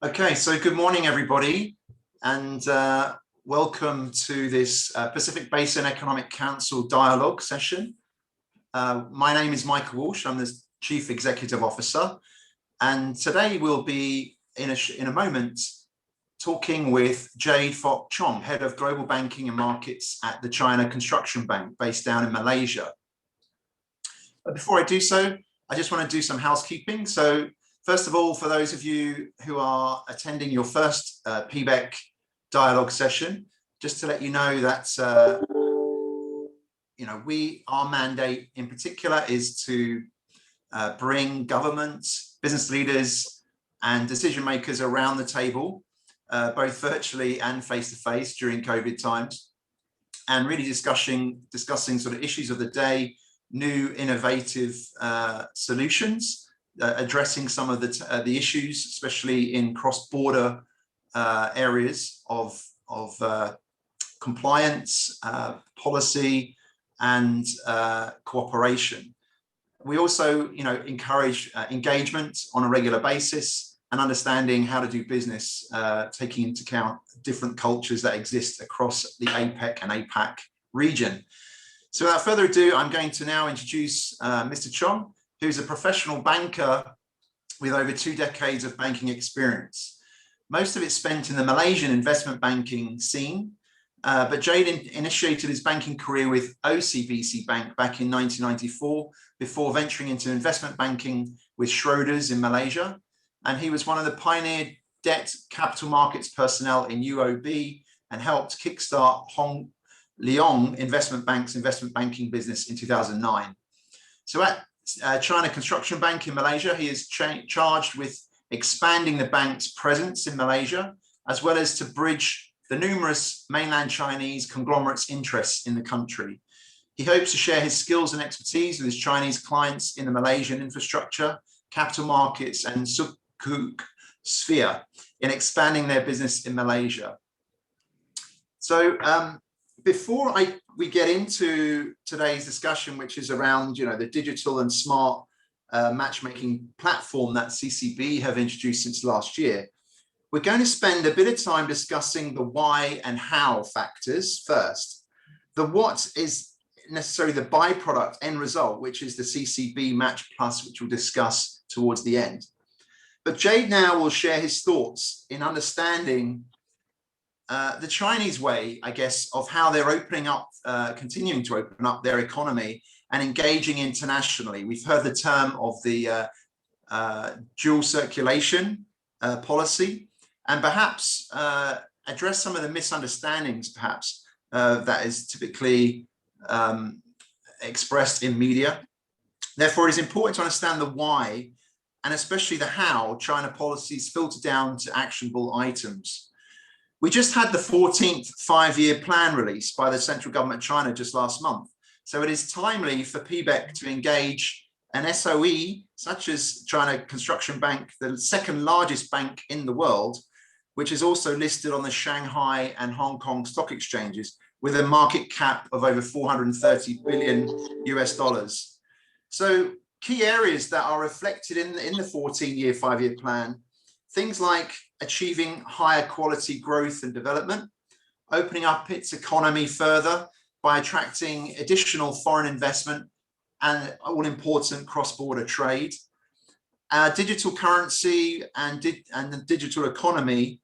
Okay, so good morning, everybody, and welcome to this Pacific Basin Economic Council dialogue session. My name is Michael Walsh. I'm the Chief Executive Officer, and today we'll be, in a moment, talking with Jade Fook Chong, Head of Global Banking and Markets at the China Construction Bank, based down in Malaysia. But before I do so, I just want to do some housekeeping. So, first of all, for those of you who are attending your first PBEC dialogue session, just to let you know that our mandate in particular is to bring governments, business leaders, and decision makers around the table, both virtually and face-to-face during COVID times, and really discussing sort of issues of the day, new innovative solutions, addressing some of the issues, especially in cross-border areas of compliance, policy, and cooperation. We also, encourage engagement on a regular basis and understanding how to do business, taking into account different cultures that exist across the APEC and APAC region. So without further ado, I'm going to now introduce Mr. Chong, who's a professional banker with over 2 decades of banking experience. Most of it spent in the Malaysian investment banking scene, but Jade initiated his banking career with OCBC Bank back in 1994 before venturing into investment banking with Schroders in Malaysia. And he was one of the pioneered debt capital markets personnel in UOB and helped kickstart Hong Leong Investment Bank's investment banking business in 2009. So at China Construction Bank in Malaysia, he is charged with expanding the bank's presence in Malaysia, as well as to bridge the numerous mainland Chinese conglomerates' interests in the country. He hopes to share his skills and expertise with his Chinese clients in the Malaysian infrastructure, capital markets, and Sukuk sphere in expanding their business in Malaysia. So before we get into today's discussion, which is around the digital and smart matchmaking platform that CCB have introduced since last year, we're going to spend a bit of time discussing the why and how factors first. The what is necessarily the byproduct end result, which is the CCB Match Plus, which we'll discuss towards the end. But Jade now will share his thoughts in understanding the Chinese way, I guess, of how they're opening up, continuing to open up their economy and engaging internationally. We've heard the term of the dual circulation policy, and perhaps address some of the misunderstandings, perhaps, that is typically expressed in media. Therefore, it is important to understand the why, and especially the how, China policies filter down to actionable items. We just had the 14th five-year plan released by the central government of China just last month. So it is timely for PBEC to engage an SOE, such as China Construction Bank, the second largest bank in the world, which is also listed on the Shanghai and Hong Kong stock exchanges with a market cap of over $430 billion US. So key areas that are reflected in the 14-year five-year plan, things like achieving higher quality growth and development, opening up its economy further by attracting additional foreign investment and all-important cross-border trade, digital currency and the digital economy,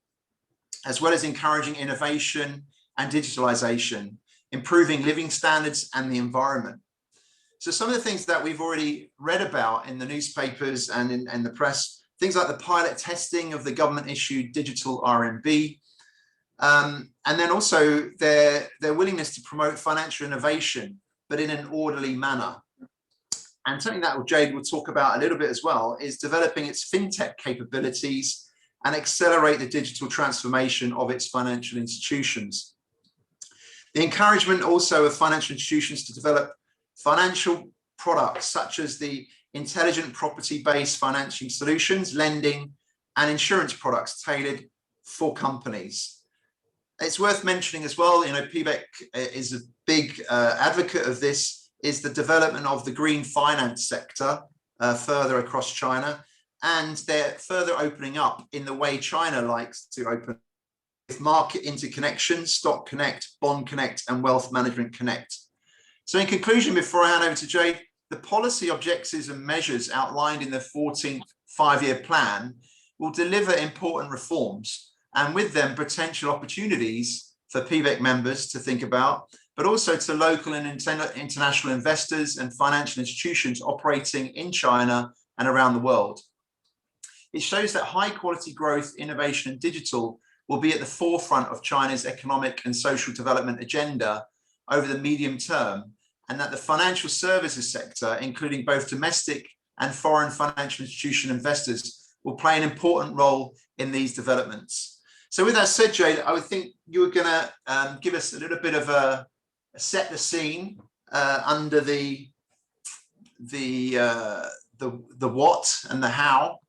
as well as encouraging innovation and digitalization, improving living standards and the environment. So some of the things that we've already read about in the newspapers and in the press, things like the pilot testing of the government-issued digital RMB, and then also their willingness to promote financial innovation, but in an orderly manner. And something that Jade will talk about a little bit as well is developing its fintech capabilities and accelerate the digital transformation of its financial institutions. The encouragement also of financial institutions to develop financial products such as the intelligent property-based financing solutions, lending, and insurance products tailored for companies. It's worth mentioning as well, PBEC is a big advocate of this, is the development of the green finance sector further across China, and they're further opening up in the way China likes to open, with market interconnection, stock connect, bond connect, and wealth management connect. So in conclusion, before I hand over to Jade, the policy objectives and measures outlined in the 14th five-year plan will deliver important reforms, and with them potential opportunities for PBEC members to think about, but also to local and international investors and financial institutions operating in China and around the world. It shows that high quality growth, innovation, and digital will be at the forefront of China's economic and social development agenda over the medium term, and that the financial services sector, including both domestic and foreign financial institution investors, will play an important role in these developments. So with that said, Jade, I would think you were going to give us a little bit of a set the scene under the what and the how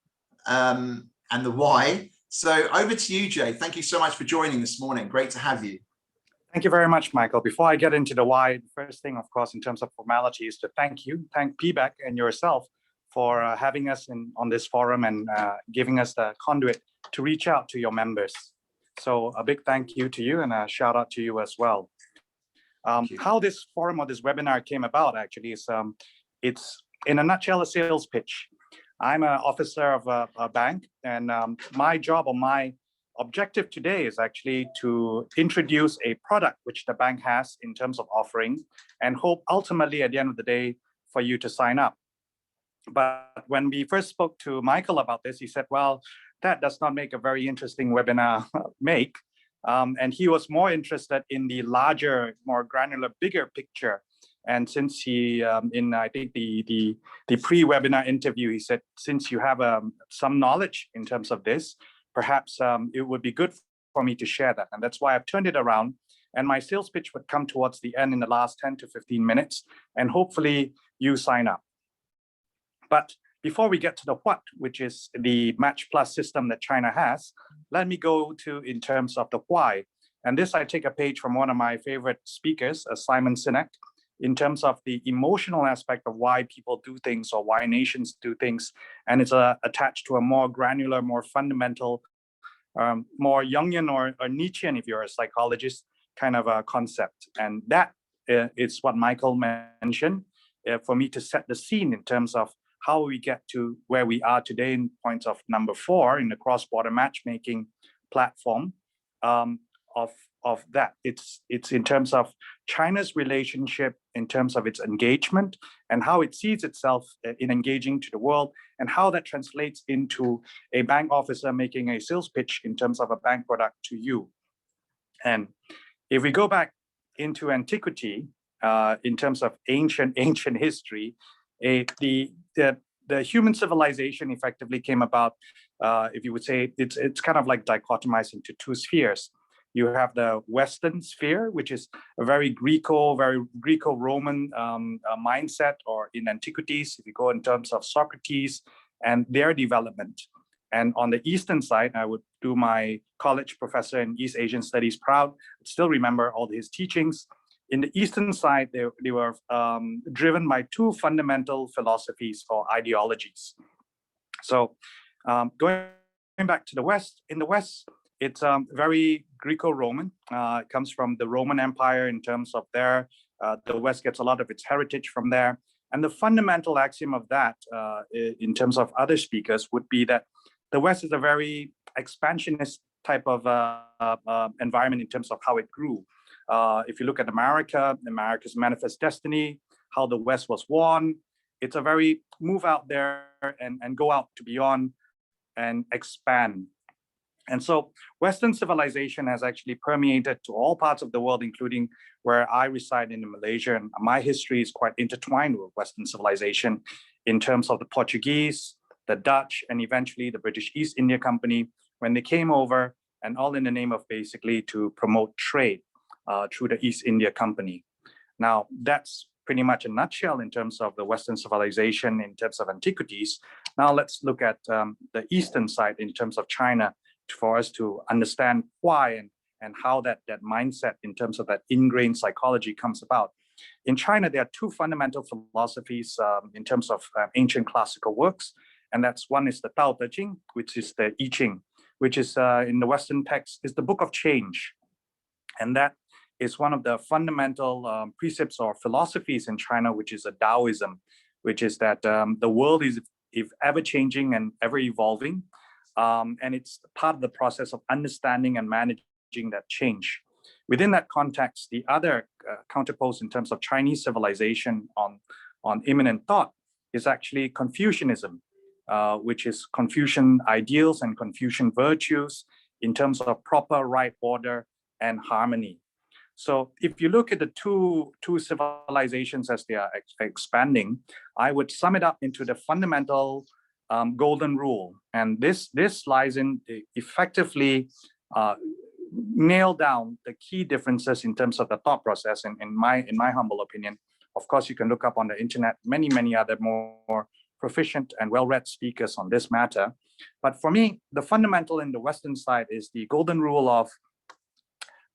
and the why. So over to you, Jade. Thank you so much for joining this morning. Great to have you. Thank you very much, Michael. Before I get into the why, the first thing, of course, in terms of formality is to thank PBEC and yourself for having us on this forum and giving us the conduit to reach out to your members. So a big thank you to you and a shout out to you as well. How this forum or this webinar came about actually is it's in a nutshell a sales pitch. I'm an officer of a bank, and my job or my objective today is actually to introduce a product which the bank has in terms of offerings, and hope ultimately at the end of the day for you to sign up. But when we first spoke to Michael about this, he said, well, that does not make a very interesting webinar and he was more interested in the larger, more granular, bigger picture. And since he, in I think the pre-webinar interview, he said, since you have some knowledge in terms of this, perhaps it would be good for me to share that. And that's why I've turned it around. And my sales pitch would come towards the end in the last 10 to 15 minutes. And hopefully you sign up. But before we get to the what, which is the Match Plus system that China has, let me go to in terms of the why. And this I take a page from one of my favorite speakers, Simon Sinek, in terms of the emotional aspect of why people do things or why nations do things. And it's attached to a more granular, more fundamental, more Jungian or Nietzschean, if you're a psychologist, kind of a concept. And that is what Michael mentioned for me to set the scene in terms of how we get to where we are today in points of number 4 in the cross-border matchmaking platform of that. It's in terms of China's relationship, in terms of its engagement and how it sees itself in engaging to the world, and how that translates into a bank officer making a sales pitch in terms of a bank product to you. And if we go back into antiquity, in terms of ancient history, the human civilization effectively came about, if you would say, it's kind of like dichotomized into 2 spheres. You have the Western sphere, which is a very Greco-Roman mindset, or in antiquities, if you go in terms of Socrates and their development. And on the Eastern side, I would do my college professor in East Asian Studies proud, still remember all his teachings. In the Eastern side, they were driven by 2 fundamental philosophies or ideologies. So going back to the West, in the West, it's very Greco-Roman. It comes from the Roman Empire in terms of the West gets a lot of its heritage from there. And the fundamental axiom of that, in terms of other speakers, would be that the West is a very expansionist type of environment in terms of how it grew. If you look at America's manifest destiny, how the West was won, it's a very move out there and go out to beyond and expand. And so Western civilization has actually permeated to all parts of the world, including where I reside in Malaysia. And my history is quite intertwined with Western civilization in terms of the Portuguese, the Dutch, and eventually the British East India Company, when they came over, and all in the name of basically to promote trade through the East India Company. Now, that's pretty much a nutshell in terms of the Western civilization, in terms of antiquities. Now let's look at the Eastern side in terms of China, for us to understand why and how that mindset in terms of that ingrained psychology comes about. In China, there are 2 fundamental philosophies in terms of ancient classical works. And that's one is the Tao Te Ching, which is the I Ching, which is in the Western text is the book of change. And that is one of the fundamental precepts or philosophies in China, which is a Taoism, which is that the world is ever changing and ever evolving. And it's part of the process of understanding and managing that change. Within that context, the other counterpose in terms of Chinese civilization on immanent thought is actually Confucianism, which is Confucian ideals and Confucian virtues in terms of proper right order and harmony. So if you look at the two civilizations as they are expanding, I would sum it up into the fundamental golden rule. And this lies in effectively nail down the key differences in terms of the thought process. And in my humble opinion, of course, you can look up on the internet many other more proficient and well-read speakers on this matter. But for me, the fundamental in the Western side is the golden rule of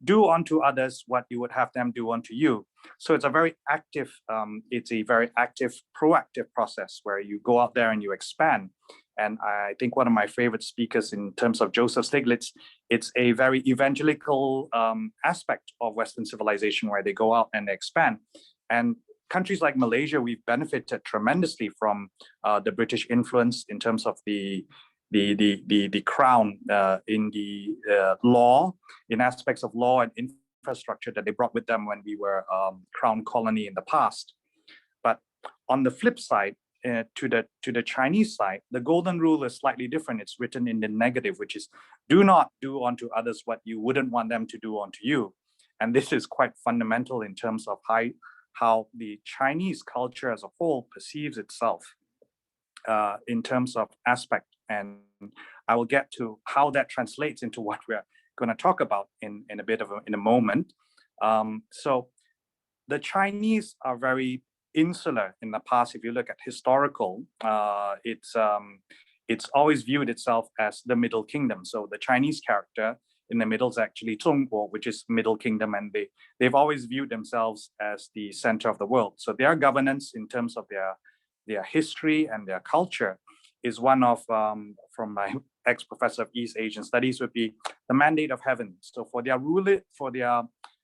do unto others what you would have them do unto you. So it's a very active, proactive process where you go out there and you expand. And I think one of my favorite speakers in terms of Joseph Stiglitz, it's a very evangelical aspect of Western civilization where they go out and they expand. And countries like Malaysia, we've benefited tremendously from the British influence in terms of the crown in the law, in aspects of law and infrastructure that they brought with them when we were crown colony in the past. But on the flip side, to the Chinese side, the golden rule is slightly different. It's written in the negative, which is do not do unto others what you wouldn't want them to do unto you. And this is quite fundamental in terms of how the Chinese culture as a whole perceives itself in terms of aspect. And I will get to how that translates into what we're going to talk about in a moment. So the Chinese are very insular in the past. If you look at historical, it's always viewed itself as the Middle Kingdom. So the Chinese character in the middle is actually Zhongguo, which is Middle Kingdom, and they've always viewed themselves as the center of the world. So their governance in terms of their history and their culture is one of, from my ex-professor of East Asian Studies, would be the mandate of heaven. So for their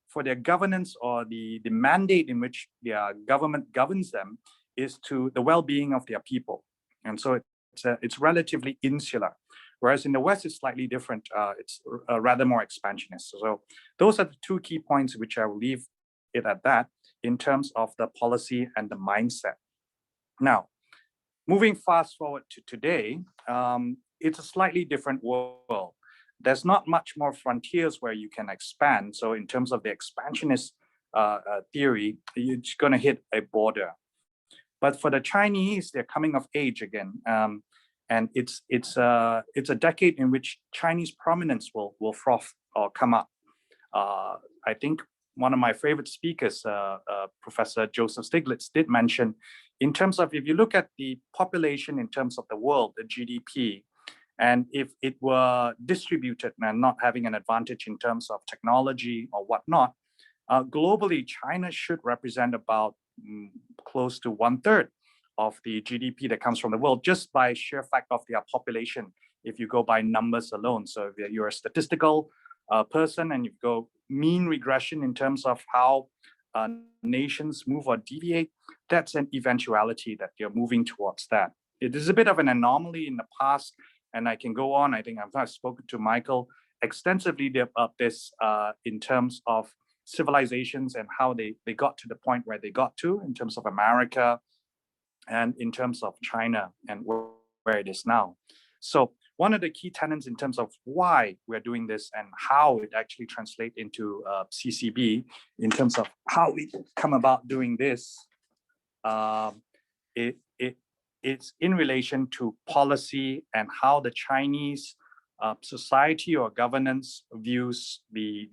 for their governance, or the mandate in which their government governs them, is to the well-being of their people. And so it's relatively insular. Whereas in the West, it's slightly different. It's rather more expansionist. So those are the two key points which I will leave it at that in terms of the policy and the mindset. Now, moving fast forward to today, it's a slightly different world. There's not much more frontiers where you can expand. So in terms of the expansionist theory, you're just going to hit a border. But for the Chinese, they're coming of age again. And it's a decade in which Chinese prominence will froth or come up. I think one of my favorite speakers, Professor Joseph Stiglitz, did mention, in terms of, if you look at the population in terms of the world, the GDP, and if it were distributed and not having an advantage in terms of technology or whatnot, globally, China should represent about close to 1/3 of the GDP that comes from the world, just by sheer fact of their population, if you go by numbers alone. So if you're a statistical person and you go mean regression in terms of how nations move or deviate, that's an eventuality that you're moving towards that. It is a bit of an anomaly in the past, and I can go on. I think I've spoken to Michael extensively about this in terms of civilizations and how they got to the point where they got to in terms of America and in terms of China and where it is now. So one of the key tenets in terms of why we're doing this and how it actually translates into CCB, in terms of how we come about doing this, it's in relation to policy and how the Chinese society or governance views the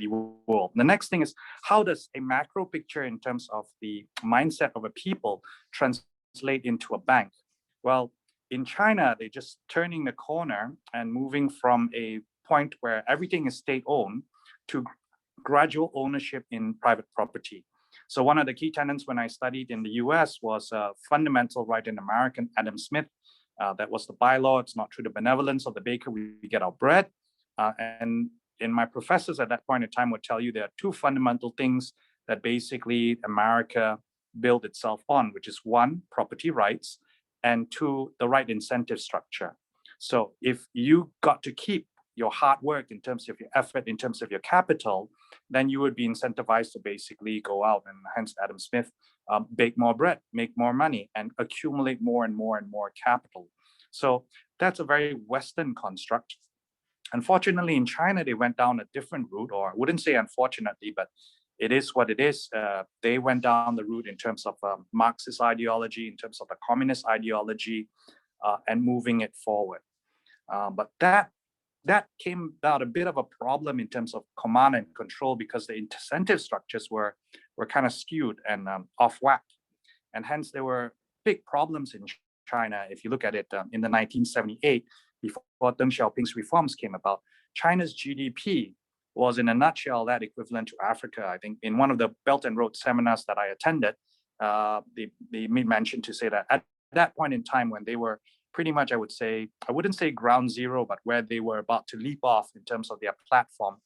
world. The next thing is, how does a macro picture in terms of the mindset of a people translate into a bank? Well, in China, they're just turning the corner and moving from a point where everything is state-owned to gradual ownership in private property. So one of the key tenets when I studied in the US was a fundamental right in American, Adam Smith, That was the bylaw. It's not through the benevolence of the baker we get our bread. And my professors at that point in time would tell you there are two fundamental things that basically America built itself on, which is one, property rights, and two, the right incentive structure. So if you got to keep your hard work in terms of your effort, in terms of your capital, then you would be incentivized to basically go out and hence Adam Smith, bake more bread, make more money, and accumulate more and more and more capital. So that's a very Western construct. Unfortunately, in China, they went down a different route, or I wouldn't say unfortunately, but it is what it is. They went down the route in terms of Marxist ideology, in terms of the communist ideology, and moving it forward. But that came about a bit of a problem in terms of command and control, because the incentive structures were kind of skewed and off whack. And hence there were big problems in China. If you look at it in the 1978, before Deng Xiaoping's reforms came about, China's GDP was in a nutshell that equivalent to Africa. I think in one of the Belt and Road seminars that I attended, they made mention to say that at that point in time when they were pretty much, I would say, I wouldn't say ground zero, but where they were about to leap off in terms of their platform,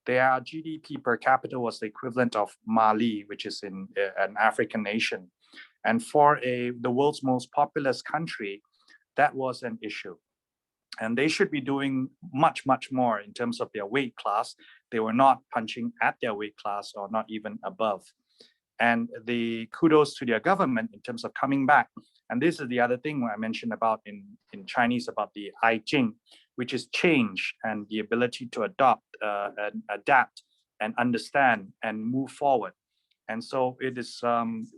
their GDP per capita was the equivalent of Mali, which is in an African nation. And for the world's most populous country, that was an issue. And they should be doing much, much more in terms of their weight class. They were not punching at their weight class or not even above. And the kudos to their government in terms of coming back. And this is the other thing I mentioned about in Chinese about the I Ching, which is change and the ability to adopt and adapt and understand and move forward. And so it is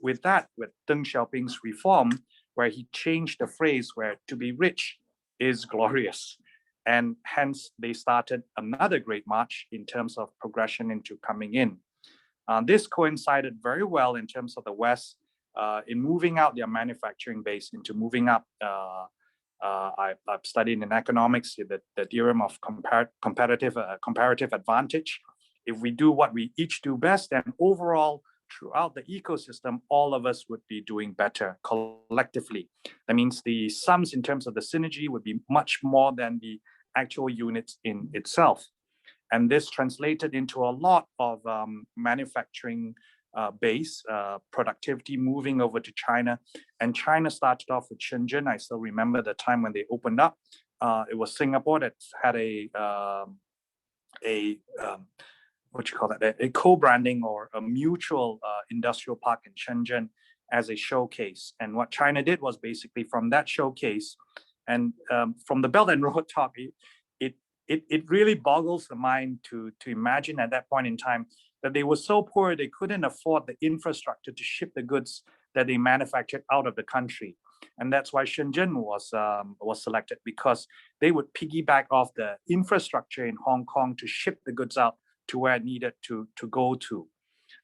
with Deng Xiaoping's reform, where he changed the phrase where to be rich is glorious. And hence they started another great march in terms of progression into coming in. This coincided very well in terms of the West in moving out their manufacturing base into moving up. I've studied in economics the theorem of comparative advantage. If we do what we each do best, then overall throughout the ecosystem, all of us would be doing better collectively. That means the sums in terms of the synergy would be much more than the actual units in itself. And this translated into a lot of manufacturing base productivity moving over to China. And China started off with Shenzhen. I still remember the time when they opened up. It was Singapore that had a co-branding or a mutual industrial park in Shenzhen as a showcase. And what China did was basically from that showcase and from the Belt and Road talk, it really boggles the mind to imagine at that point in time that they were so poor they couldn't afford the infrastructure to ship the goods that they manufactured out of the country. And that's why Shenzhen was selected, because they would piggyback off the infrastructure in Hong Kong to ship the goods out to where it needed to go to.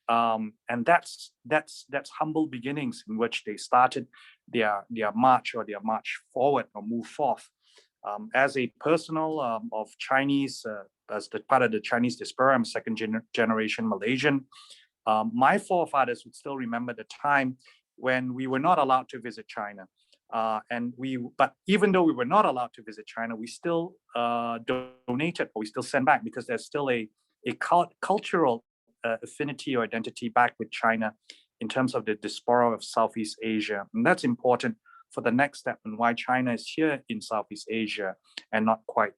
And that's humble beginnings in which they started their march forward or move forth. As a personal of Chinese, as the part of the Chinese diaspora, I'm second generation Malaysian. My forefathers would still remember the time when we were not allowed to visit China. But even though we were not allowed to visit China, we still donated, or we still sent back, because there's still a cultural affinity or identity back with China in terms of the diaspora of Southeast Asia. And that's important for the next step and why China is here in Southeast Asia and not quite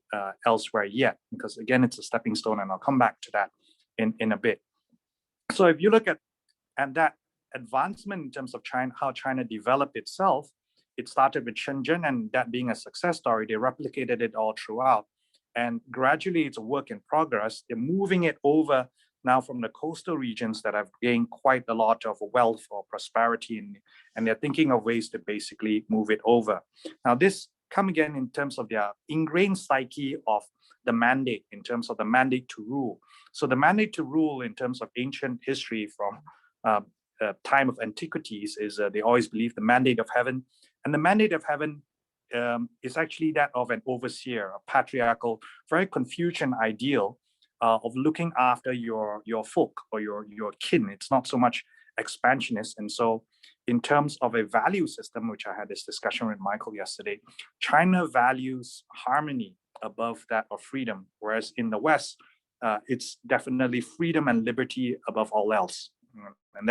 elsewhere yet, because again, it's a stepping stone, and I'll come back to that in a bit. So if you look at that advancement in terms of China, how China developed itself, it started with Shenzhen, and that being a success story, they replicated it all throughout. And gradually it's a work in progress. They're moving it over now from the coastal regions that have gained quite a lot of wealth or prosperity, and they're thinking of ways to basically move it over. Now this come again in terms of their ingrained psyche of the mandate, in terms of the mandate to rule. So the mandate to rule in terms of ancient history from time of antiquities is they always believe the mandate of heaven. And the mandate of heaven is actually that of an overseer, a patriarchal, very Confucian ideal of looking after your folk or your kin. It's not so much expansionist. And so in terms of a value system, which I had this discussion with Michael yesterday, China values harmony above that of freedom, whereas in the West, it's definitely freedom and liberty above all else. And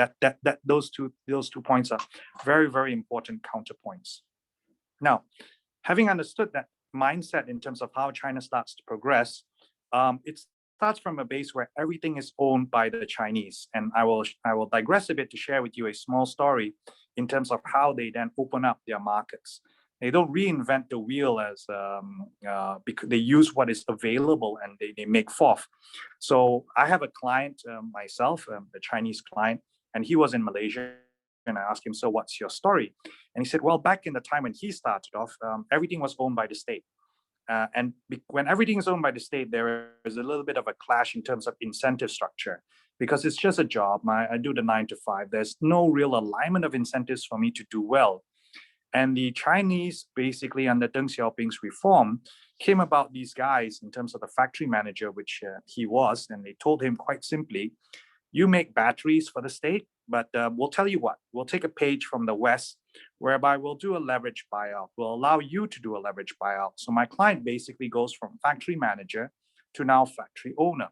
those two points are very, very important counterpoints. Now, having understood that mindset in terms of how China starts to progress, it starts from a base where everything is owned by the Chinese. And I will digress a bit to share with you a small story in terms of how they then open up their markets. They don't reinvent the wheel because they use what is available and they make forth. So I have a client myself, the Chinese client, and he was in Malaysia. And I asked him, so what's your story? And he said, well, back in the time when he started off, everything was owned by the state. And when everything is owned by the state, there is a little bit of a clash in terms of incentive structure, because it's just a job. I do the 9 to 5. There's no real alignment of incentives for me to do well. And the Chinese, basically under Deng Xiaoping's reform, came about these guys in terms of the factory manager, which he was, and they told him quite simply, you make batteries for the state, but we'll tell you what, we'll take a page from the West, whereby we'll do a leverage buyout. We'll allow you to do a leverage buyout. So my client basically goes from factory manager to now factory owner.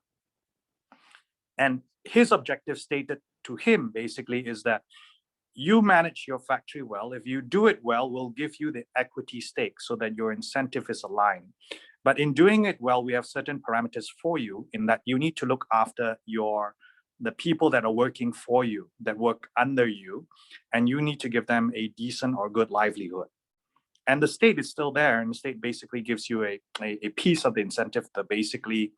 And his objective stated to him basically is that you manage your factory well. If you do it well, we'll give you the equity stake so that your incentive is aligned. But in doing it well, we have certain parameters for you in that you need to look after the people that are working for you, that work under you, and you need to give them a decent or good livelihood. And the state is still there, and the state basically gives you a piece of the incentive to basically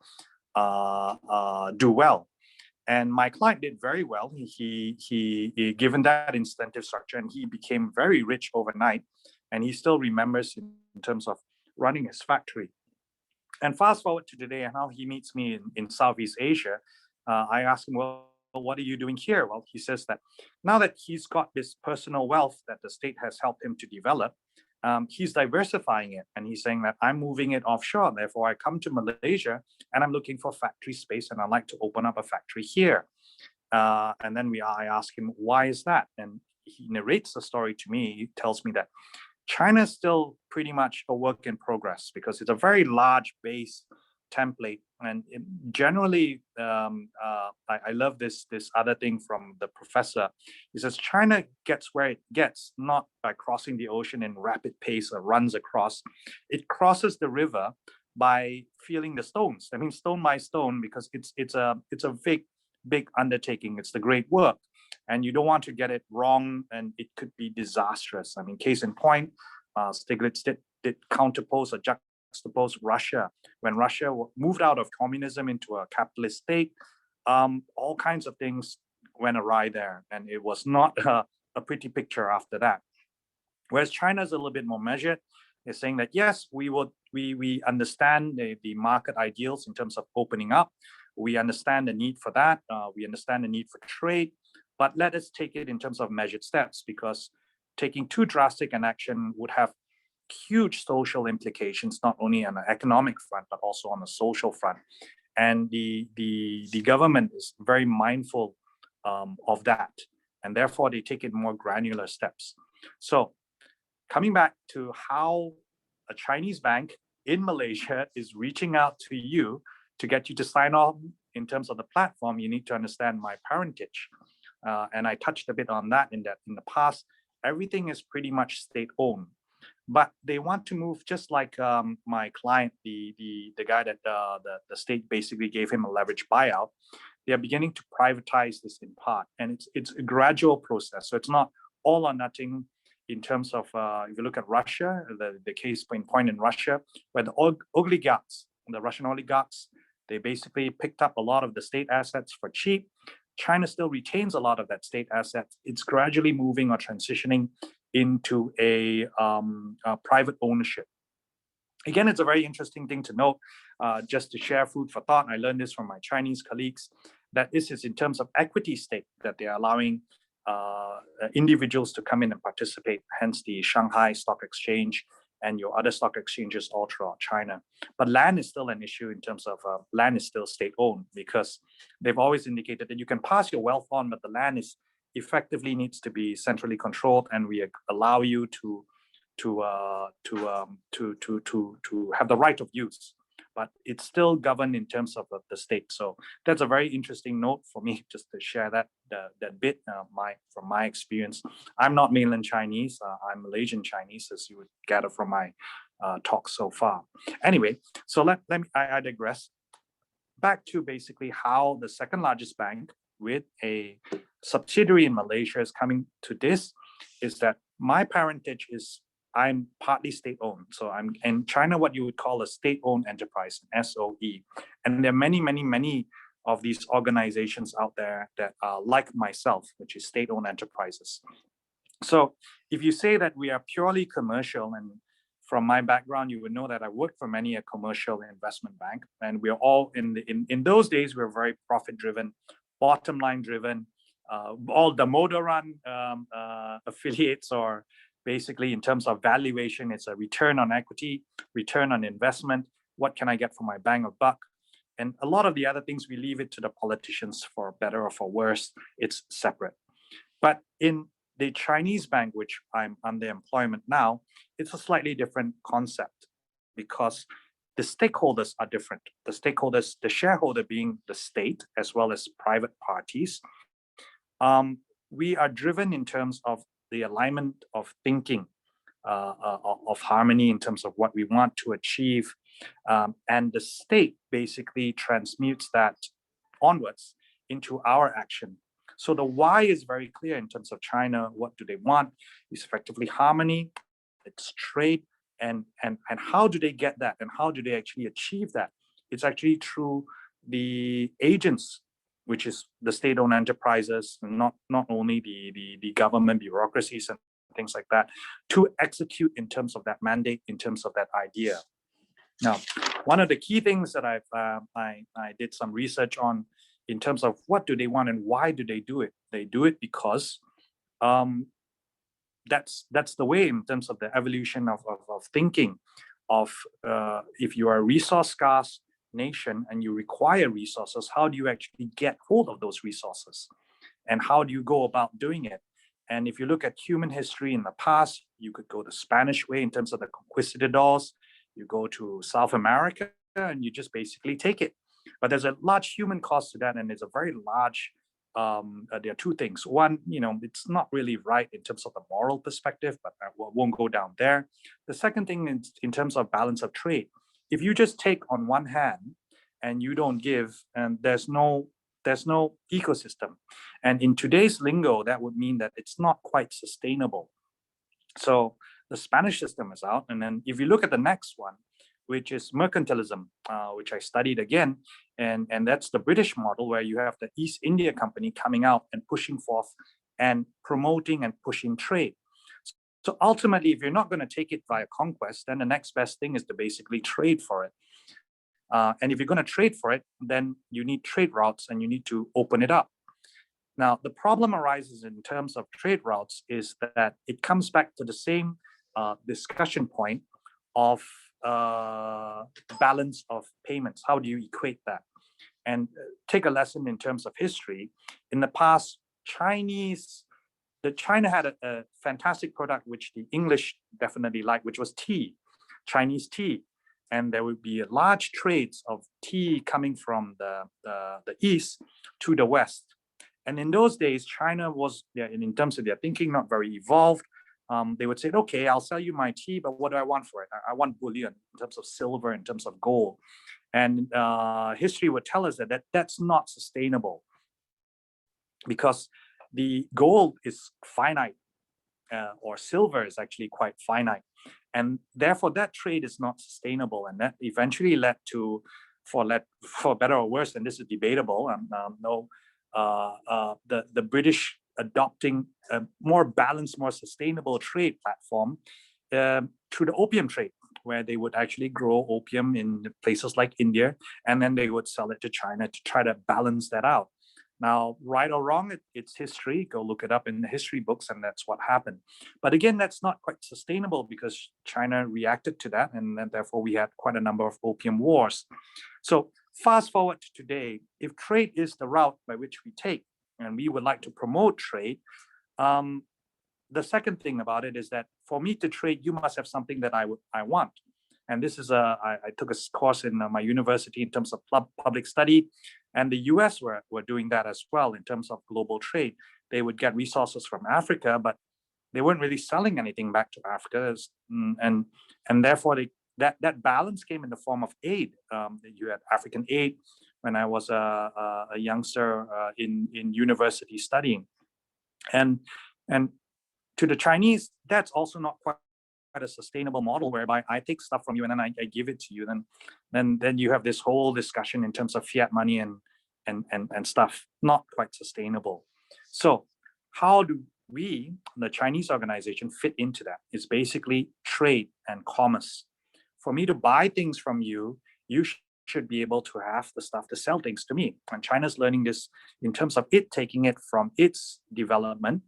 do well. And my client did very well. He given that incentive structure, and he became very rich overnight. And he still remembers in terms of running his factory. And fast forward to today, and how he meets me in Southeast Asia, I asked him, well, what are you doing here? Well, he says that now that he's got this personal wealth that the state has helped him to develop, he's diversifying it. And he's saying that I'm moving it offshore. Therefore, I come to Malaysia and I'm looking for factory space and I'd like to open up a factory here. And then I ask him, why is that? And he narrates the story to me. He tells me that China is still pretty much a work in progress because it's a very large base template. And generally, I love this other thing from the professor. He says China gets where it gets, not by crossing the ocean in rapid pace or runs across. It crosses the river by feeling the stones. I mean, stone by stone, because it's a big undertaking. It's the great work, and you don't want to get it wrong, and it could be disastrous. I mean, case in point, Stiglitz did counterpose or juxtapose Russia. When Russia moved out of communism into a capitalist state, all kinds of things went awry there, and it was not a pretty picture after that. Whereas China is a little bit more measured. They're saying that yes, we understand the market ideals in terms of opening up. We understand the need for that. We understand the need for trade, but let us take it in terms of measured steps, because taking too drastic an action would have huge social implications, not only on the economic front, but also on the social front. And the government is very mindful of that. And therefore, they take it more granular steps. So coming back to how a Chinese bank in Malaysia is reaching out to you to get you to sign on in terms of the platform, you need to understand my parentage. And I touched a bit on that in the past. Everything is pretty much state-owned. But they want to move just like my client, the guy that the state basically gave him a leverage buyout. They are beginning to privatize this in part, and it's a gradual process. So it's not all or nothing in terms of if you look at Russia, the case in point in Russia, where the oligarchs, the Russian oligarchs, they basically picked up a lot of the state assets for cheap. China still retains a lot of that state assets. It's gradually moving or transitioning into a private ownership. Again, it's a very interesting thing to note, just to share food for thought. I learned this from my Chinese colleagues, that this is in terms of equity stake that they're allowing individuals to come in and participate, hence the Shanghai Stock Exchange and your other stock exchanges all throughout China. But land is still an issue in terms of land is still state-owned, because they've always indicated that you can pass your wealth on, but the land is effectively needs to be centrally controlled, and we allow you to have the right of use, but it's still governed in terms of the state. So that's a very interesting note for me, just to share that bit from my experience. I'm not mainland Chinese. I'm Malaysian Chinese, as you would gather from my talk so far. Anyway, so I digress. Back to basically how the second largest bank with a subsidiary in Malaysia is coming to this, is that my parentage is I'm partly state-owned. So I'm in China, what you would call a state-owned enterprise, SOE. And there are many of these organizations out there that are like myself, which is state-owned enterprises. So if you say that we are purely commercial, and from my background, you would know that I worked for many a commercial investment bank, and we're all in those days, we were very profit-driven, bottom line driven. All the motor run affiliates, or basically in terms of valuation, it's a return on equity, return on investment. What can I get for my bang of buck? And a lot of the other things, we leave it to the politicians, for better or for worse. It's separate. But in the Chinese bank, which I'm under employment now, it's a slightly different concept, because the stakeholders are different. The stakeholders, the shareholder being the state as well as private parties. We are driven in terms of the alignment of thinking, of harmony in terms of what we want to achieve. And the state basically transmutes that onwards into our action. So the why is very clear in terms of China. What do they want? It's effectively harmony, it's trade, and how do they get that? And how do they actually achieve that? It's actually through the agents, which is the state-owned enterprises, not only the government bureaucracies and things like that, to execute in terms of that mandate, in terms of that idea. Now, one of the key things that I did some research on in terms of what do they want and why do they do it? They do it because that's the way in terms of the evolution of thinking of if you are a resource scarce nation and you require resources, how do you actually get hold of those resources? And how do you go about doing it? And if you look at human history in the past, you could go the Spanish way in terms of the conquistadors. You go to South America and you just basically take it. But there's a large human cost to that, and there's a very large, there are two things. One, it's not really right in terms of the moral perspective, but I won't go down there. The second thing is in terms of balance of trade. If you just take on one hand and you don't give, and there's no ecosystem. And in today's lingo, that would mean that it's not quite sustainable. So the Spanish system is out. And then if you look at the next one, which is mercantilism, which I studied again, and that's the British model, where you have the East India Company coming out and pushing forth and promoting and pushing trade. So ultimately, if you're not going to take it via conquest, then the next best thing is to basically trade for it. And if you're going to trade for it, then you need trade routes and you need to open it up. Now, the problem arises in terms of trade routes is that it comes back to the same discussion point of balance of payments. How do you equate that? And take a lesson in terms of history. In the past, China had a fantastic product which the English definitely liked, which was tea, Chinese tea. And there would be large trades of tea coming from the east to the west. And in those days, China was, in terms of their thinking, not very evolved. They would say, okay, I'll sell you my tea, but what do I want for it? I want bullion in terms of silver, in terms of gold. And history would tell us that that's not sustainable, because the gold is finite, or silver is actually quite finite. And therefore, that trade is not sustainable. And that eventually led to, for better or worse, and this is debatable, the British adopting a more balanced, more sustainable trade platform through the opium trade, where they would actually grow opium in places like India, and then they would sell it to China to try to balance that out. Now, right or wrong, it's history. Go look it up in the history books, and that's what happened. But again, that's not quite sustainable, because China reacted to that, and then therefore we had quite a number of opium wars. So fast forward to today, if trade is the route by which we take, and we would like to promote trade, the second thing about it is that for me to trade, you must have something that I want. And this is I took a course in my university in terms of public study, and the US were doing that as well in terms of global trade. They would get resources from Africa, but they weren't really selling anything back to Africa, and therefore that balance came in the form of aid. You had African aid when I was a youngster in university studying, and to the Chinese, that's also not quite a sustainable model whereby I take stuff from you and then I give it to you. Then you have this whole discussion in terms of fiat money and stuff, not quite sustainable. So how do we, the Chinese organization, fit into that? It's basically trade and commerce. For me to buy things from you, you should be able to have the stuff to sell things to me. And China's learning this in terms of it taking it from its development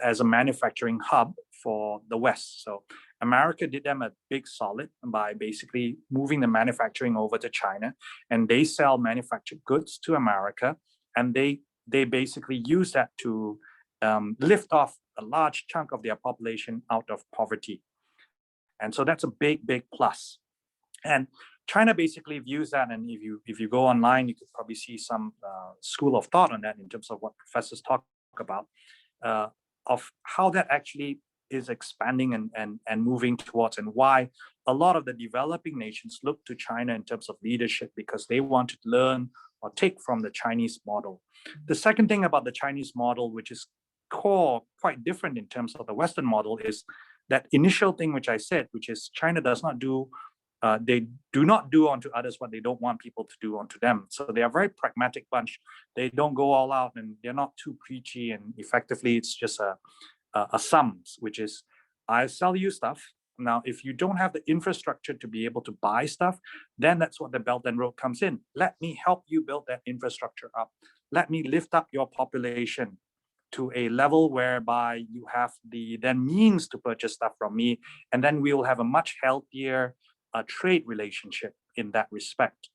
as a manufacturing hub for the West. So America did them a big solid by basically moving the manufacturing over to China, and they sell manufactured goods to America, and they basically use that to lift off a large chunk of their population out of poverty. And so that's a big plus. And China basically views that, and if you go online, you could probably see some school of thought on that in terms of what professors talk about, of how that actually is expanding and moving towards, and why a lot of the developing nations look to China in terms of leadership, because they want to learn or take from the Chinese model. The second thing about the Chinese model, which is quite different in terms of the Western model, is that initial thing which I said, which is China does not do, they do not do unto others what they don't want people to do unto them. So they are a very pragmatic bunch. They don't go all out, and they're not too preachy, and effectively it's just a sums, which is I sell you stuff. Now, if you don't have the infrastructure to be able to buy stuff, then that's what the Belt and Road comes in. Let me help you build that infrastructure up. Let me lift up your population to a level whereby you have the then means to purchase stuff from me, and then we'll have a much healthier trade relationship in that respect,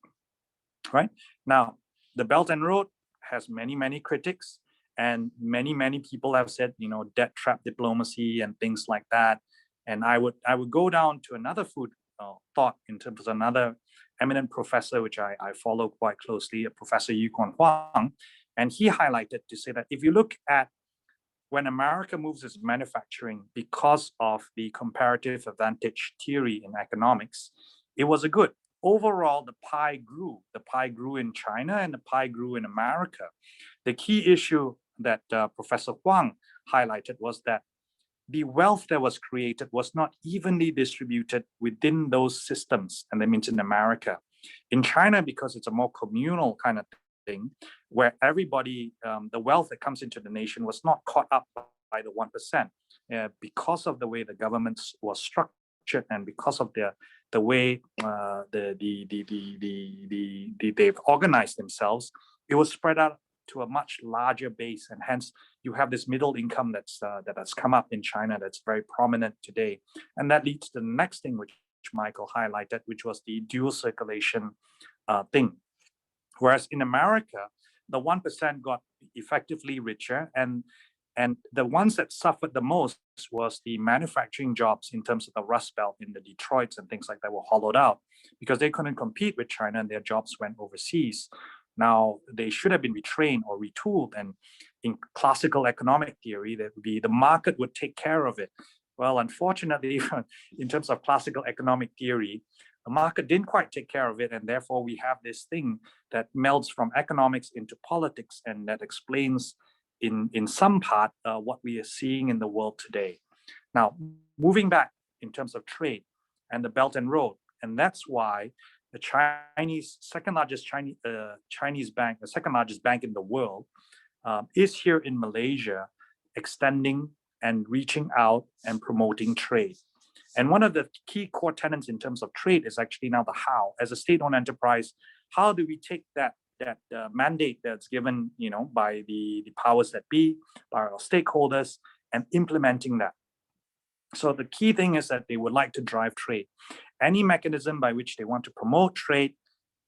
right? Now, the Belt and Road has many critics, and many people have said, debt trap diplomacy and things like that. And I would go down to another food thought in terms of another eminent professor, which I follow quite closely, Professor Yu Kuan Huang, and he highlighted to say that if you look at when America moves its manufacturing because of the comparative advantage theory in economics, it was a good. Overall, the pie grew. The pie grew in China and the pie grew in America. The key issue that Professor Huang highlighted was that the wealth that was created was not evenly distributed within those systems, and that means in America. In China, because it's a more communal kind of thing, where everybody, the wealth that comes into the nation was not caught up by the 1%, because of the way the government was structured, and because of the way they've organized themselves, it was spread out to a much larger base, and hence you have this middle income that has come up in China that's very prominent today, and that leads to the next thing which Michael highlighted, which was the dual circulation thing. Whereas in America, the 1% got effectively richer, and the ones that suffered the most was the manufacturing jobs in terms of the Rust Belt in the Detroits and things like that were hollowed out because they couldn't compete with China and their jobs went overseas. Now, they should have been retrained or retooled, and in classical economic theory, that would be the market would take care of it. Well, unfortunately, in terms of classical economic theory, the market didn't quite take care of it, and therefore we have this thing that melds from economics into politics, and that explains in some part what we are seeing in the world today. Now, moving back in terms of trade and the Belt and Road, and that's why the second largest Chinese bank, the second largest bank in the world, is here in Malaysia, extending and reaching out and promoting trade. And one of the key core tenets in terms of trade is actually now the how. As a state-owned enterprise, how do we take that mandate that's given, by the powers that be, by our stakeholders, and implementing that? So the key thing is that they would like to drive trade. Any mechanism by which they want to promote trade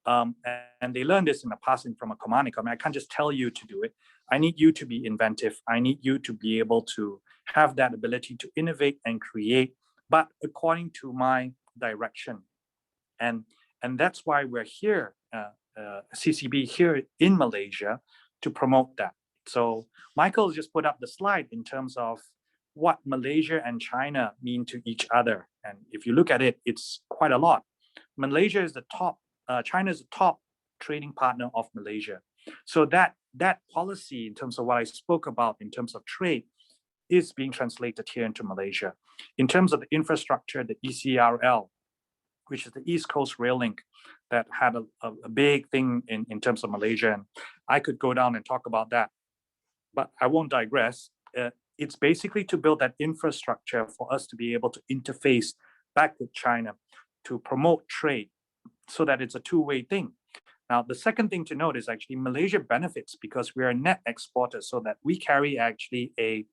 And they learned this in the past from a command. I can't just tell you to do it. I need you to be inventive. I need you to be able to have that ability to innovate and create, but according to my direction. And that's why we're here, CCB here in Malaysia, to promote that. So Michael just put up the slide in terms of what Malaysia and China mean to each other. And if you look at it, it's quite a lot. Malaysia is the top, China is the top trading partner of Malaysia. So that policy in terms of what I spoke about in terms of trade is being translated here into Malaysia. In terms of the infrastructure, the ECRL, which is the East Coast Rail Link, that had a big thing in terms of Malaysia. And I could go down and talk about that, but I won't digress. It's basically to build that infrastructure for us to be able to interface back with China to promote trade so that it's a two-way thing. Now, the second thing to note is actually Malaysia benefits because we are a net exporter, so that we carry actually a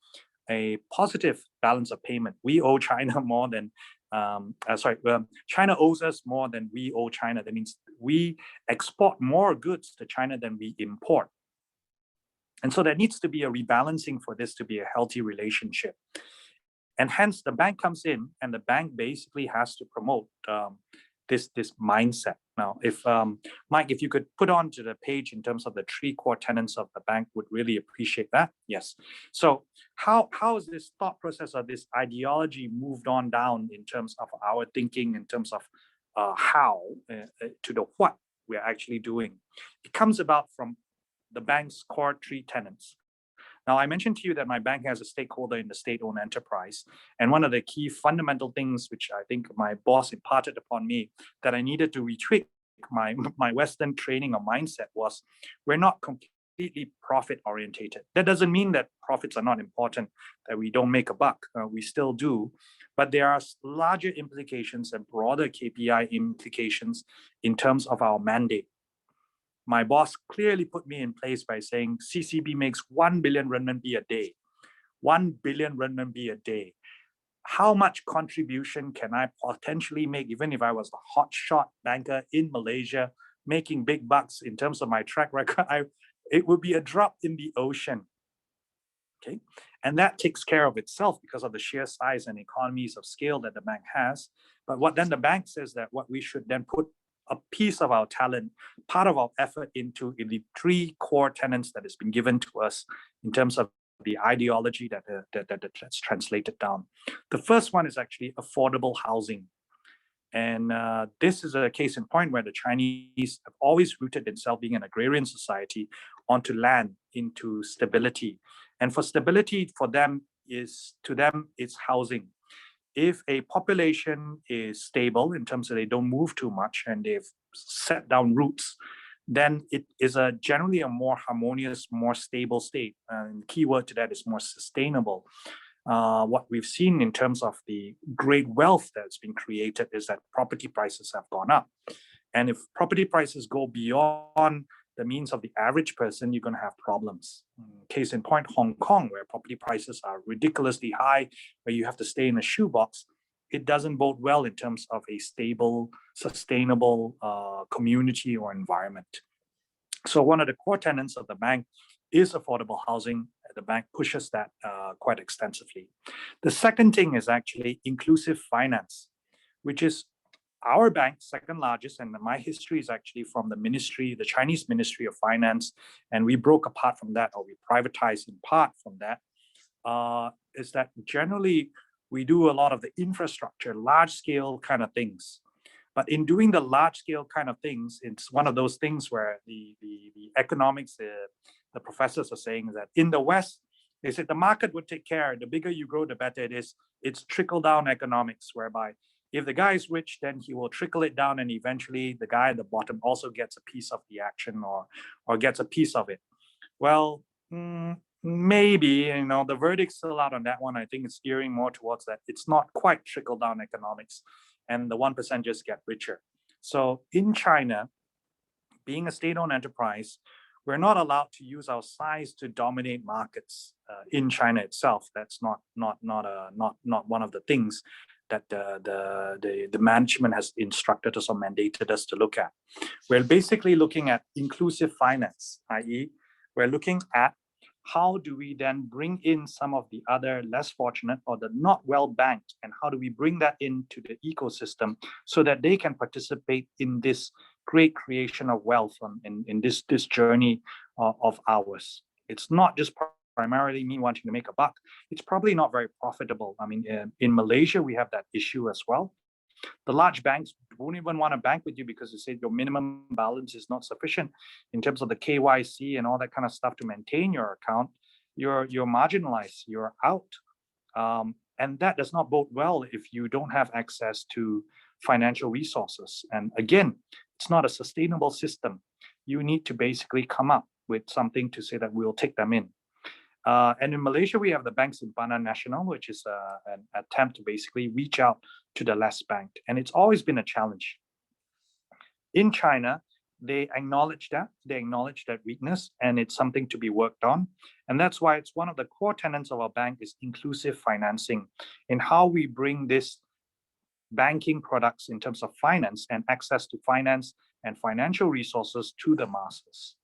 positive balance of payment. We owe China more than, China owes us more than we owe China. That means we export more goods to China than we import. And so there needs to be a rebalancing for this to be a healthy relationship. And hence the bank comes in, and the bank basically has to promote this mindset. Now, if Mike, if you could put onto the page in terms of the 3 core tenets of the bank, would really appreciate that. Yes. So how is this thought process or this ideology moved on down in terms of our thinking, in terms of how to the what we're actually doing? It comes about from the bank's core 3 tenets. Now, I mentioned to you that my bank has a stakeholder in the state-owned enterprise. And one of the key fundamental things, which I think my boss imparted upon me, that I needed to retweak my Western training or mindset was, we're not completely profit-orientated. That doesn't mean that profits are not important, that we don't make a buck. We still do. But there are larger implications and broader KPI implications in terms of our mandate. My boss clearly put me in place by saying CCB makes 1 billion renminbi a day. 1 billion renminbi a day. How much contribution can I potentially make, even if I was a hotshot banker in Malaysia, making big bucks in terms of my track record? It would be a drop in the ocean. Okay, and that takes care of itself because of the sheer size and economies of scale that the bank has. But what then the bank says that what we should then put a piece of our talent, part of our effort into in the 3 core tenets that has been given to us in terms of the ideology that's translated down. The first one is actually affordable housing. And this is a case in point where the Chinese have always rooted themselves, being an agrarian society, onto land, into stability. And for stability, for them, it's housing. If a population is stable in terms of they don't move too much and they've set down roots, then it is generally a more harmonious, more stable state. And the key word to that is more sustainable. What we've seen in terms of the great wealth that's been created is that property prices have gone up. And if property prices go beyond the means of the average person, you're going to have problems. Case in point, Hong Kong, where property prices are ridiculously high, where you have to stay in a shoebox, it doesn't bode well in terms of a stable, sustainable community or environment. So one of the core tenets of the bank is affordable housing. The bank pushes that quite extensively. The second thing is actually inclusive finance, which is our bank, second largest, and my history is actually from the ministry, the Chinese Ministry of Finance, and we broke apart from that, or we privatized in part from that, is that generally we do a lot of the infrastructure, large scale kind of things. But in doing the large scale kind of things, it's one of those things where the economics, the professors are saying that in the West, they said the market would take care. The bigger you grow, the better it is. It's trickle down economics, whereby if the guy is rich, then he will trickle it down, and eventually the guy at the bottom also gets a piece of the action or gets a piece of it. Well, maybe, the verdict's still out on that one. I think it's steering more towards that. It's not quite trickle down economics, and the 1% just get richer. So in China, being a state-owned enterprise, we're not allowed to use our size to dominate markets in China itself. That's not one of the things. that the management has instructed us or mandated us to look at. We're basically looking at inclusive finance, i.e., we're looking at how do we then bring in some of the other less fortunate or the not well banked, and how do we bring that into the ecosystem so that they can participate in this great creation of wealth in this journey of ours. It's not just primarily me wanting to make a buck. It's probably not very profitable. I mean, in Malaysia, we have that issue as well. The large banks won't even want to bank with you because they say your minimum balance is not sufficient in terms of the KYC and all that kind of stuff to maintain your account. You're marginalized, you're out. And that does not bode well if you don't have access to financial resources. And again, it's not a sustainable system. You need to basically come up with something to say that we'll take them in. And in Malaysia, we have the Bank Simpanan Nasional, which is an attempt to basically reach out to the less banked. And it's always been a challenge. In China, they acknowledge that weakness, and it's something to be worked on. And that's why it's one of the core tenets of our bank is inclusive financing, in how we bring this banking products in terms of finance and access to finance and financial resources to the masses.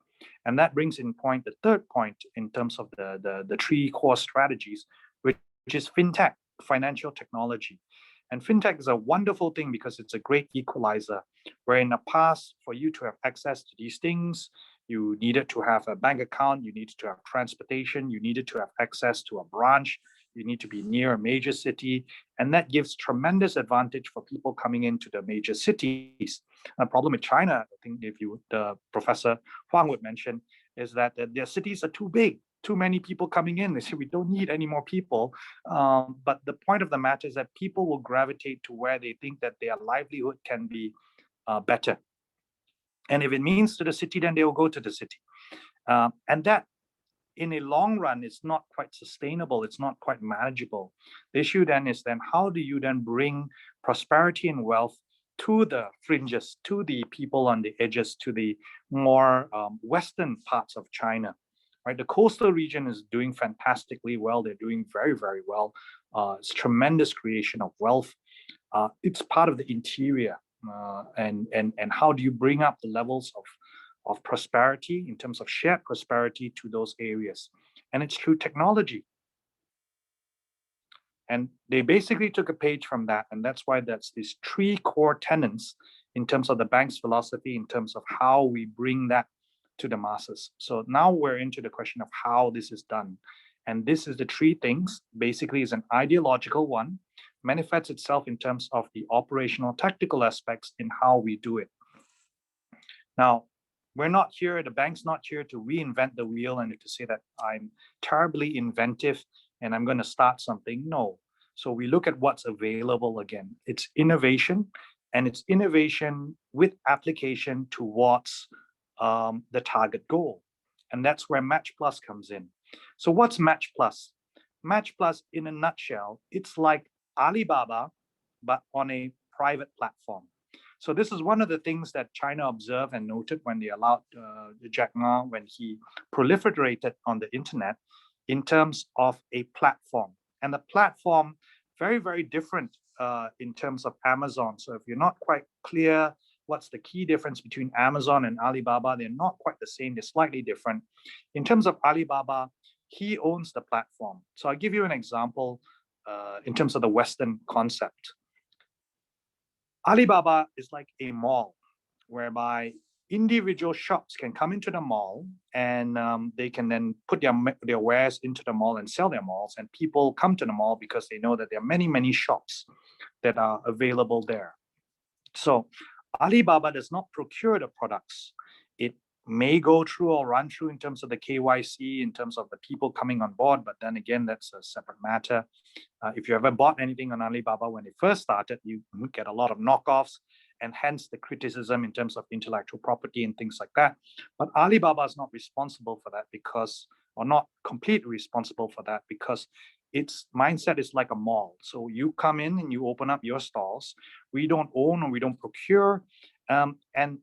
And that brings in point the third point in terms of the three core strategies, which is fintech, financial technology. And fintech is a wonderful thing because it's a great equalizer, where in the past, for you to have access to these things, you needed to have a bank account, you needed to have transportation, you needed to have access to a branch, you need to be near a major city, and that gives tremendous advantage for people coming into the major cities. A problem with China, I think if the Professor Huang would mention, is that their cities are too big, too many people coming in. They say we don't need any more people. But the point of the matter is that people will gravitate to where they think that their livelihood can be better. And if it means to the city, then they will go to the city. And that, in a long run, is not quite sustainable. It's not quite manageable. The issue then is how do you then bring prosperity and wealth to the fringes, to the people on the edges, to the more western parts of China, right? The coastal region is doing fantastically well. They're doing very, very well. It's tremendous creation of wealth. It's part of the interior. And how do you bring up the levels of prosperity in terms of shared prosperity to those areas? And it's through technology. And they basically took a page from that. And that's why that's these three core tenets in terms of the bank's philosophy, in terms of how we bring that to the masses. So now we're into the question of how this is done. And this is the three things, basically is an ideological one, manifests itself in terms of the operational tactical aspects in how we do it. Now, we're not here, the bank's not here to reinvent the wheel and to say that I'm terribly inventive and I'm going to start something. No. So we look at what's available again. It's innovation, and it's innovation with application towards the target goal. And that's where Match Plus comes in. So what's Match Plus? Match Plus, in a nutshell, it's like Alibaba, but on a private platform. So this is one of the things that China observed and noted when they allowed Jack Ma, when he proliferated on the internet, in terms of a platform. And the platform, very, very different in terms of Amazon. So if you're not quite clear what's the key difference between Amazon and Alibaba, they're not quite the same, they're slightly different. In terms of Alibaba, he owns the platform. So I'll give you an example in terms of the Western concept. Alibaba is like a mall whereby individual shops can come into the mall and they can then put their wares into the mall and sell their malls. And people come to the mall because they know that there are many, many shops that are available there. So Alibaba does not procure the products. It may go through or run through in terms of the KYC, in terms of the people coming on board, but then again, that's a separate matter. If you ever bought anything on Alibaba when it first started, you get a lot of knockoffs, and hence the criticism in terms of intellectual property and things like that. But Alibaba is not responsible for that because, or not completely responsible for that, because its mindset is like a mall. So you come in and you open up your stalls. We don't own or we don't procure. And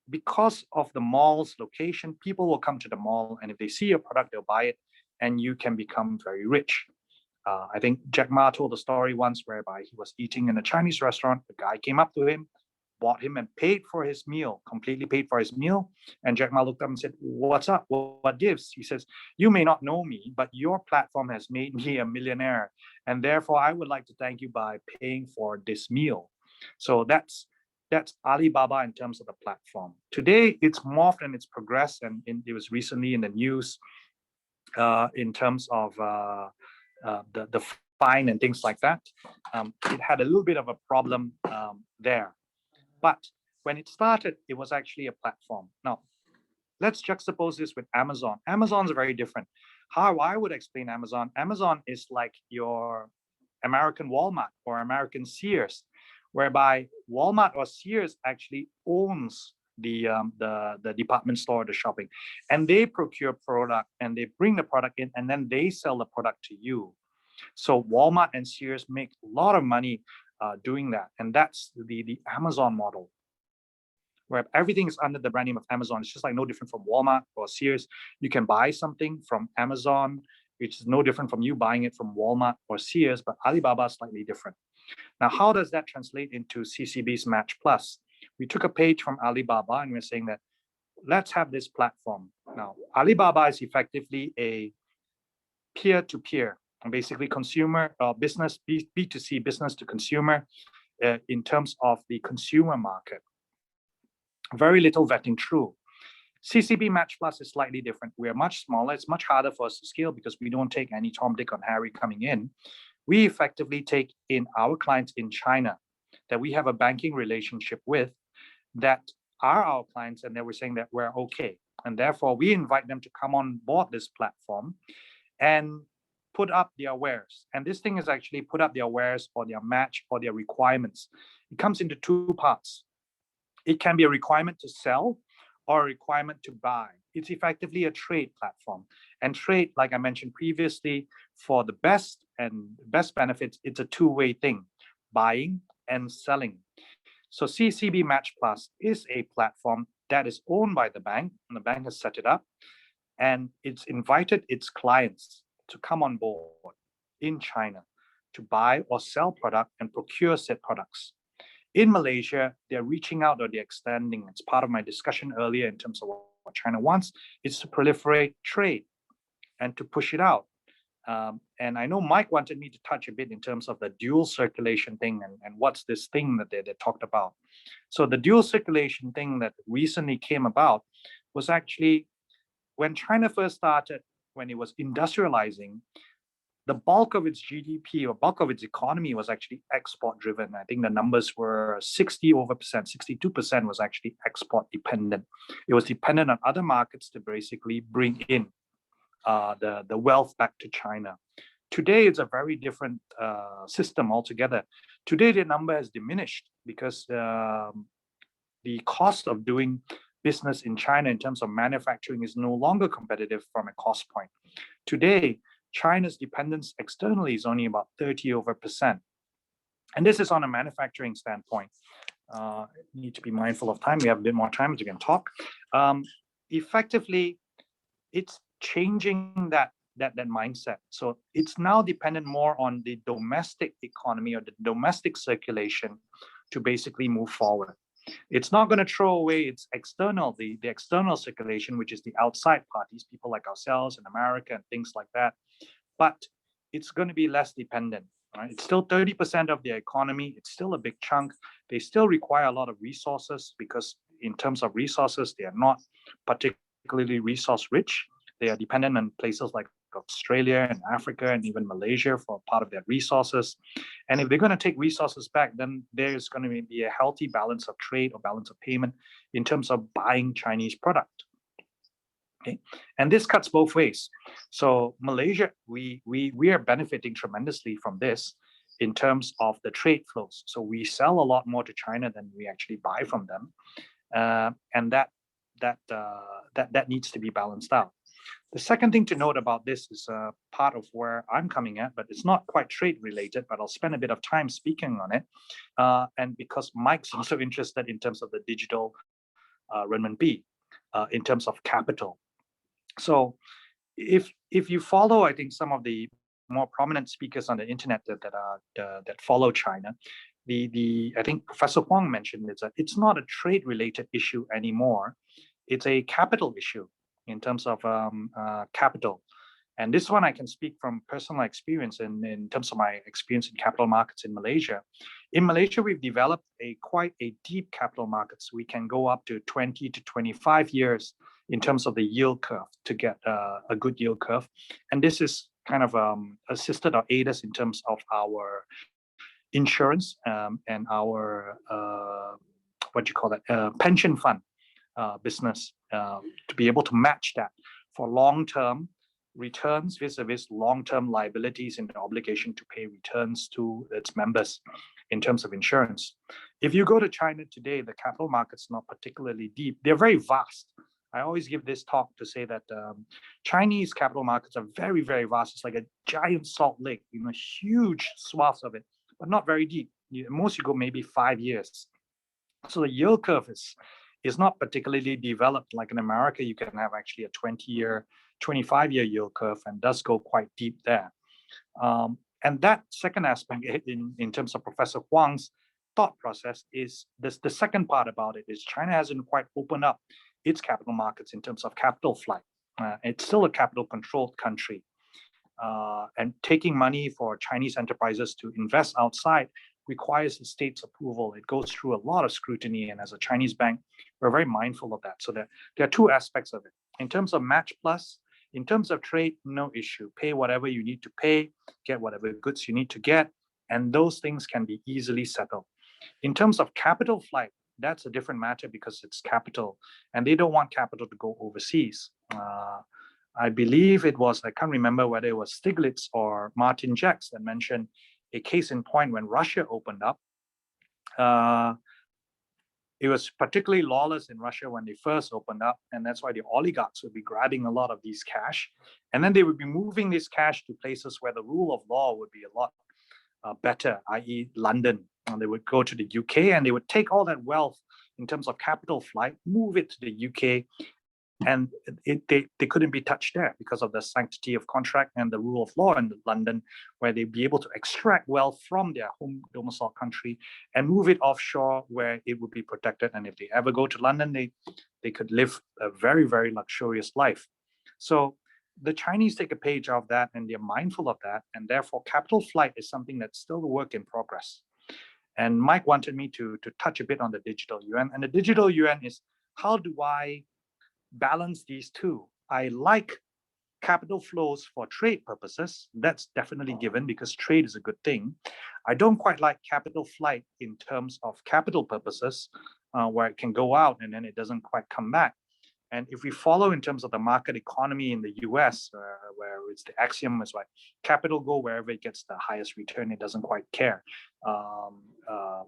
because of the mall's location, people will come to the mall, and if they see your product, they'll buy it, and you can become very rich. I think Jack Ma told a story once whereby he was eating in a Chinese restaurant. The guy came up to him, bought him and paid for his meal, completely paid for his meal. And Jack Ma looked up and said, "What's up? What gives?" He says, "You may not know me, but your platform has made me a millionaire. And therefore, I would like to thank you by paying for this meal." So that's Alibaba in terms of the platform. Today, it's morphed and it's progressed. And it was recently in the news in terms of the fine and things like that. It had a little bit of a problem there. But when it started, it was actually a platform. Now, let's juxtapose this with Amazon. Amazon's very different. How I would explain Amazon, Amazon is like your American Walmart or American Sears, whereby Walmart or Sears actually owns the department store, the shopping, and they procure product and they bring the product in and then they sell the product to you. So Walmart and Sears make a lot of money doing that, and that's the Amazon model, where everything is under the brand name of Amazon. It's just like no different from Walmart or Sears. You can buy something from Amazon, which is no different from you buying it from Walmart or Sears, but Alibaba is slightly different. Now, how does that translate into CCB's Match Plus? We took a page from Alibaba and we're saying that let's have this platform. Now, Alibaba is effectively a peer-to-peer, basically consumer business, B2C, business to consumer, in terms of the consumer market. Very little vetting through. CCB Match Plus is slightly different. We are much smaller. It's much harder for us to scale because we don't take any Tom, Dick, and Harry coming in. We effectively take in our clients in China that we have a banking relationship with, that are our clients, and they were saying that we're okay. And therefore, we invite them to come on board this platform and put up their wares. And this thing is actually put up their wares or their match or their requirements. It comes into two parts. It can be a requirement to sell or a requirement to buy. It's effectively a trade platform. And trade, like I mentioned previously, for the best benefits, it's a two-way thing, buying and selling. So CCB Match Plus is a platform that is owned by the bank, and the bank has set it up, and it's invited its clients to come on board in China to buy or sell product and procure said products. In Malaysia, they're reaching out or they're extending. It's part of my discussion earlier in terms of what China wants, is to proliferate trade and to push it out. And I know Mike wanted me to touch a bit in terms of the dual circulation thing and what's this thing that they talked about. So the dual circulation thing that recently came about was actually when China first started, when it was industrializing, the bulk of its GDP or bulk of its economy was actually export driven. I think the numbers were 62% was actually export dependent. It was dependent on other markets to basically bring in the wealth back to China. Today, it's a very different system altogether. Today, the number has diminished because the cost of doing business in China in terms of manufacturing is no longer competitive from a cost point. Today, China's dependence externally is only about 30%. And this is on a manufacturing standpoint. Need to be mindful of time. We have a bit more time as we can talk. Effectively, it's changing that mindset. So it's now dependent more on the domestic economy or the domestic circulation to basically move forward. It's not going to throw away its external, the external circulation, which is the outside parties, people like ourselves in America and things like that. But it's going to be less dependent. Right? It's still 30% of their economy. It's still a big chunk. They still require a lot of resources because in terms of resources, they are not particularly resource rich. They are dependent on places like Australia and Africa and even Malaysia for part of their resources. And if they're going to take resources back, then there's going to be a healthy balance of trade or balance of payment in terms of buying Chinese product. Okay, and this cuts both ways. So Malaysia, we are benefiting tremendously from this in terms of the trade flows. So we sell a lot more to China than we actually buy from them, and that needs to be balanced out. The second thing to note about this is part of where I'm coming at, but it's not quite trade related, but I'll spend a bit of time speaking on it. And because Mike's also interested in terms of the digital renminbi, in terms of capital. So if you follow, I think, some of the more prominent speakers on the internet that follow China, I think Professor Huang mentioned is that it's not a trade-related issue anymore. It's a capital issue in terms of capital. And this one I can speak from personal experience in terms of my experience in capital markets in Malaysia. In Malaysia, we've developed quite a deep capital markets. We can go up to 20 to 25 years in terms of the yield curve to get a good yield curve. And this is kind of assisted or aided us in terms of our insurance and our, pension fund business to be able to match that for long-term returns vis-a-vis long-term liabilities and the obligation to pay returns to its members in terms of insurance. If you go to China today, the capital market's not particularly deep. They're very vast. I always give this talk to say that Chinese capital markets are very, very vast. It's like a giant salt lake, huge swaths of it, but not very deep. Most you go maybe 5 years. So the yield curve is not particularly developed. Like in America, you can have actually a 20-year, 25-year yield curve and does go quite deep there. And that second aspect in terms of Professor Huang's thought process is the second part about it is China hasn't quite opened up its capital markets in terms of capital flight. It's still a capital controlled country. And taking money for Chinese enterprises to invest outside requires the state's approval. It goes through a lot of scrutiny. And as a Chinese bank, we're very mindful of that. So there are two aspects of it. In terms of Match Plus, in terms of trade, no issue. Pay whatever you need to pay, get whatever goods you need to get, and those things can be easily settled. In terms of capital flight, that's a different matter because it's capital, and they don't want capital to go overseas. I believe it was, I can't remember whether it was Stiglitz or Martin Jacks that mentioned a case in point when Russia opened up. It was particularly lawless in Russia when they first opened up, and that's why the oligarchs would be grabbing a lot of these cash, and then they would be moving this cash to places where the rule of law would be a lot better, i.e. London. And they would go to the UK and they would take all that wealth in terms of capital flight, move it to the UK, and they couldn't be touched there because of the sanctity of contract and the rule of law in London, where they'd be able to extract wealth from their home domicile country and move it offshore where it would be protected. And if they ever go to London, they could live a very, very luxurious life. So the Chinese take a page of that and they're mindful of that. And therefore, capital flight is something that's still a work in progress. And Mike wanted me to touch a bit on the digital yuan. And the digital yuan is, how do I balance these two? I like capital flows for trade purposes. That's definitely given because trade is a good thing. I don't quite like capital flight in terms of capital purposes, where it can go out and then it doesn't quite come back. And if we follow in terms of the market economy in the US, where it's the axiom is like capital go wherever it gets the highest return, it doesn't quite care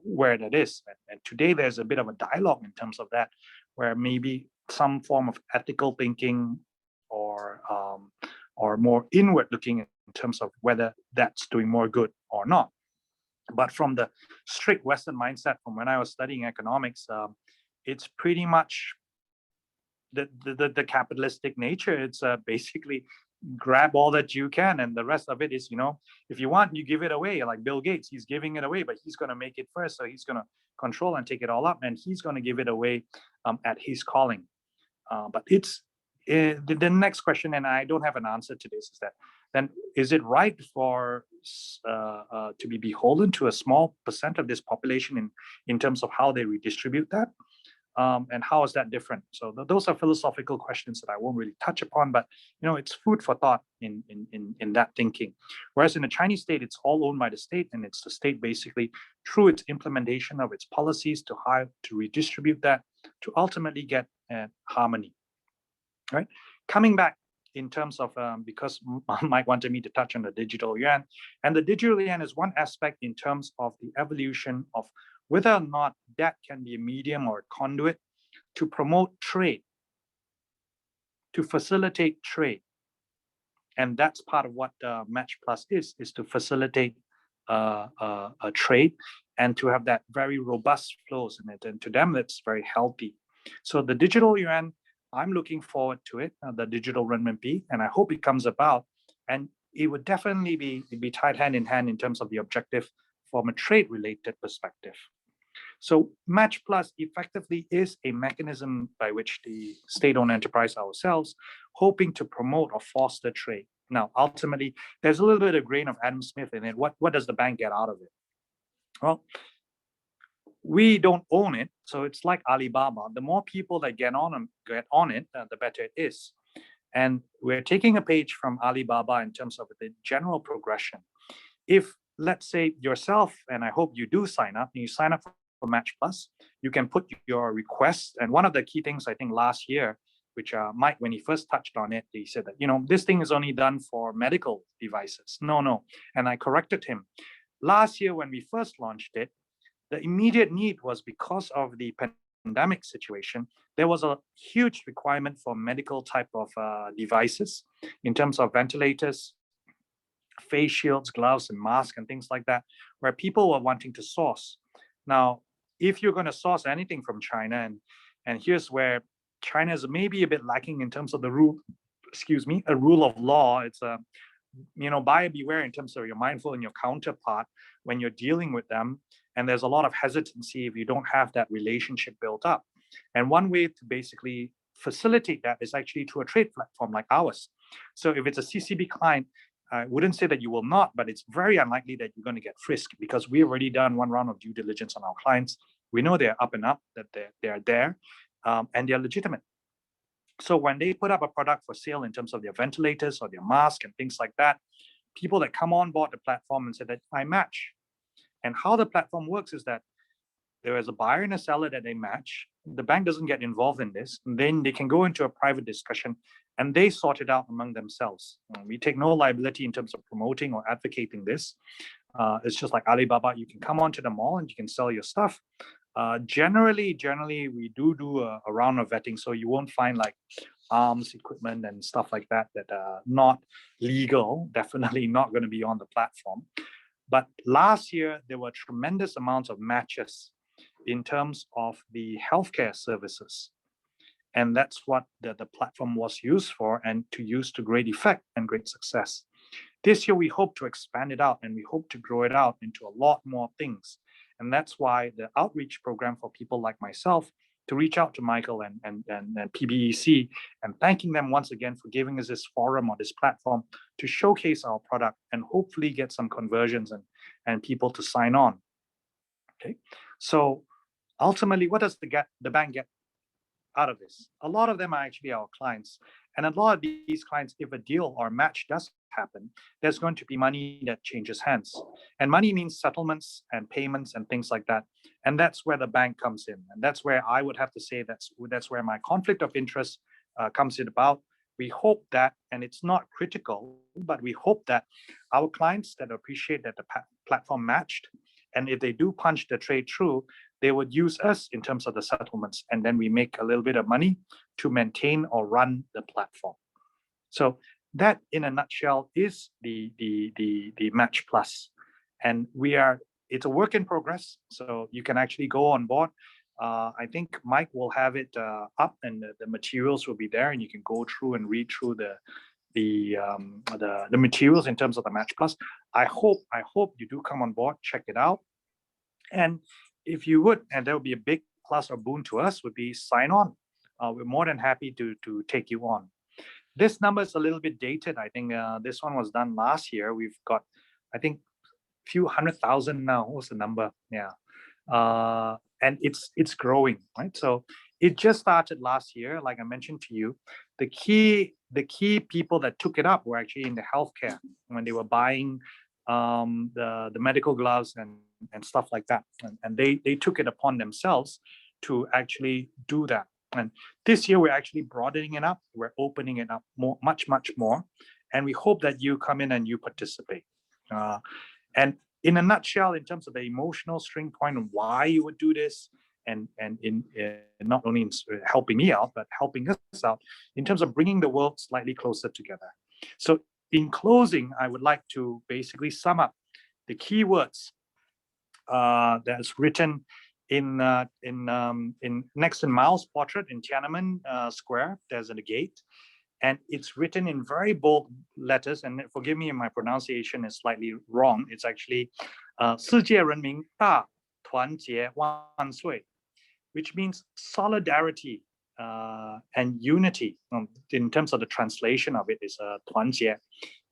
where that is. And today there's a bit of a dialogue in terms of that, where maybe some form of ethical thinking or more inward looking in terms of whether that's doing more good or not. But from the strict Western mindset from when I was studying economics, it's pretty much the capitalistic nature. It's basically grab all that you can, and the rest of it is, if you want, you give it away. Like Bill Gates, he's giving it away, but he's going to make it first, so he's going to control and take it all up, and he's going to give it away at his calling. But it's the next question, and I don't have an answer to this, is that then is it right for to be beholden to a small percent of this population in terms of how they redistribute that? And how is that different? So those are philosophical questions that I won't really touch upon, but it's food for thought in that thinking. Whereas in the Chinese state, it's all owned by the state, and it's the state basically through its implementation of its policies to redistribute that to ultimately get harmony. Right? Coming back in terms of because Mike wanted me to touch on the digital yuan, and the digital yuan is one aspect in terms of the evolution of whether or not that can be a medium or a conduit to promote trade, to facilitate trade. And that's part of what Match Plus is to facilitate a trade and to have that very robust flows in it. And to them, that's very healthy. So the digital yuan, I'm looking forward to it, the digital renminbi, and I hope it comes about. And it would definitely be tied hand in hand in terms of the objective from a trade-related perspective. So Match Plus effectively is a mechanism by which the state-owned enterprise ourselves hoping to promote or foster trade. Now, ultimately, there's a little bit of grain of Adam Smith in it. What does the bank get out of it? Well, we don't own it, so it's like Alibaba. The more people that get on it, the better it is. And we're taking a page from Alibaba in terms of the general progression. If, let's say, yourself, and I hope you do sign up, and you sign up for Match Plus, you can put your request. And one of the key things I think last year, which Mike, when he first touched on it, he said that, this thing is only done for medical devices. No. And I corrected him. Last year, when we first launched it, the immediate need was because of the pandemic situation, there was a huge requirement for medical type of devices in terms of ventilators, face shields, gloves, and masks, and things like that, where people were wanting to source. Now, if you're going to source anything from China, and here's where China is maybe a bit lacking in terms of the rule of law. It's buyer beware in terms of you're mindful in your counterpart when you're dealing with them. And there's a lot of hesitancy if you don't have that relationship built up. And one way to basically facilitate that is actually through a trade platform like ours. So if it's a CCB client, I wouldn't say that you will not, but it's very unlikely that you're going to get frisked because we've already done one round of due diligence on our clients. We know they're up and up, that they're there, and they're legitimate. So when they put up a product for sale in terms of their ventilators or their mask and things like that, people that come on board the platform and say that I match. And how the platform works is that there is a buyer and a seller that they match. The bank doesn't get involved in this. And then they can go into a private discussion and they sort it out among themselves. We take no liability in terms of promoting or advocating this. It's just like Alibaba. You can come onto the mall and you can sell your stuff. Generally, we do a round of vetting, so you won't find like arms equipment and stuff like that are not legal, definitely not going to be on the platform. But last year, there were tremendous amounts of matches in terms of the healthcare services. And that's what the platform was used for, and to use to great effect and great success. This year, we hope to expand it out, and we hope to grow it out into a lot more things. And that's why the outreach program for people like myself to reach out to Michael and PBEC and thanking them once again for giving us this forum or this platform to showcase our product and hopefully get some conversions and people to sign on. Okay, so ultimately, what does the bank get out of this? A lot of them are actually our clients. And a lot of these clients, if a deal or match does happen, there's going to be money that changes hands. And money means settlements and payments and things like that. And that's where the bank comes in. And that's where I would have to say that's where my conflict of interest comes in about. We hope that, and it's not critical, but we hope that our clients that appreciate that the platform matched, and if they do punch the trade through, they would use us in terms of the settlements, and then we make a little bit of money to maintain or run the platform. So that, in a nutshell, is the Match Plus, and it's a work in progress. So you can actually go on board. I think Mike will have it up, and the materials will be there, and you can go through and read through the materials in terms of the Match Plus. I hope you do come on board, check it out, and if you would, and there will be a big plus or boon to us, would be sign on. We're more than happy to take you on. This number is a little bit dated. I think this one was done last year. We've got, I think, a few 100,000 now. What's the number? Yeah, and it's growing, right? So it just started last year. Like I mentioned to you, the key people that took it up were actually in the healthcare when they were buying the medical gloves and stuff like that, and they took it upon themselves to actually do that. And this year we're actually broadening it up. We're opening it up much more, and we hope that you come in and you participate. And in a nutshell, in terms of the emotional string point and why you would do this, and in not only in helping me out, but helping us out in terms of bringing the world slightly closer together. So in closing, I would like to basically sum up the keywords that's written in next in Miles' portrait in Tiananmen Square. There's a gate, And it's written in very bold letters, and forgive me if my pronunciation is slightly wrong. It's actually 世界人民大团结万岁, which means solidarity and unity. In terms of the translation of it is 团结,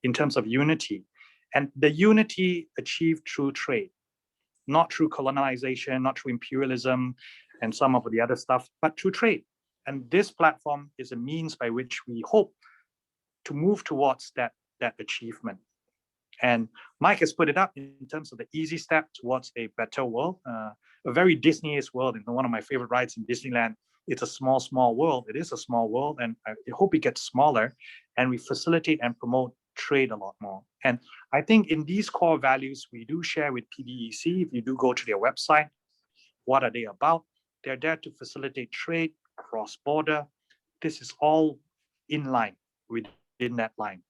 in terms of unity. And the unity achieved through trade, not through colonization, not through imperialism and some of the other stuff, but through trade. And this platform is a means by which we hope to move towards that achievement. And Mike has put it up in terms of the easy step towards a better world, a very Disney-esque world. And one of my favorite rides in Disneyland, it's a small, small world. It is a small world, and I hope it gets smaller, and we facilitate and promote trade a lot more. And I think in these core values, we do share with PBEC. If you do go to their website, what are they about? They're there to facilitate trade, cross-border. This is all in line within that line.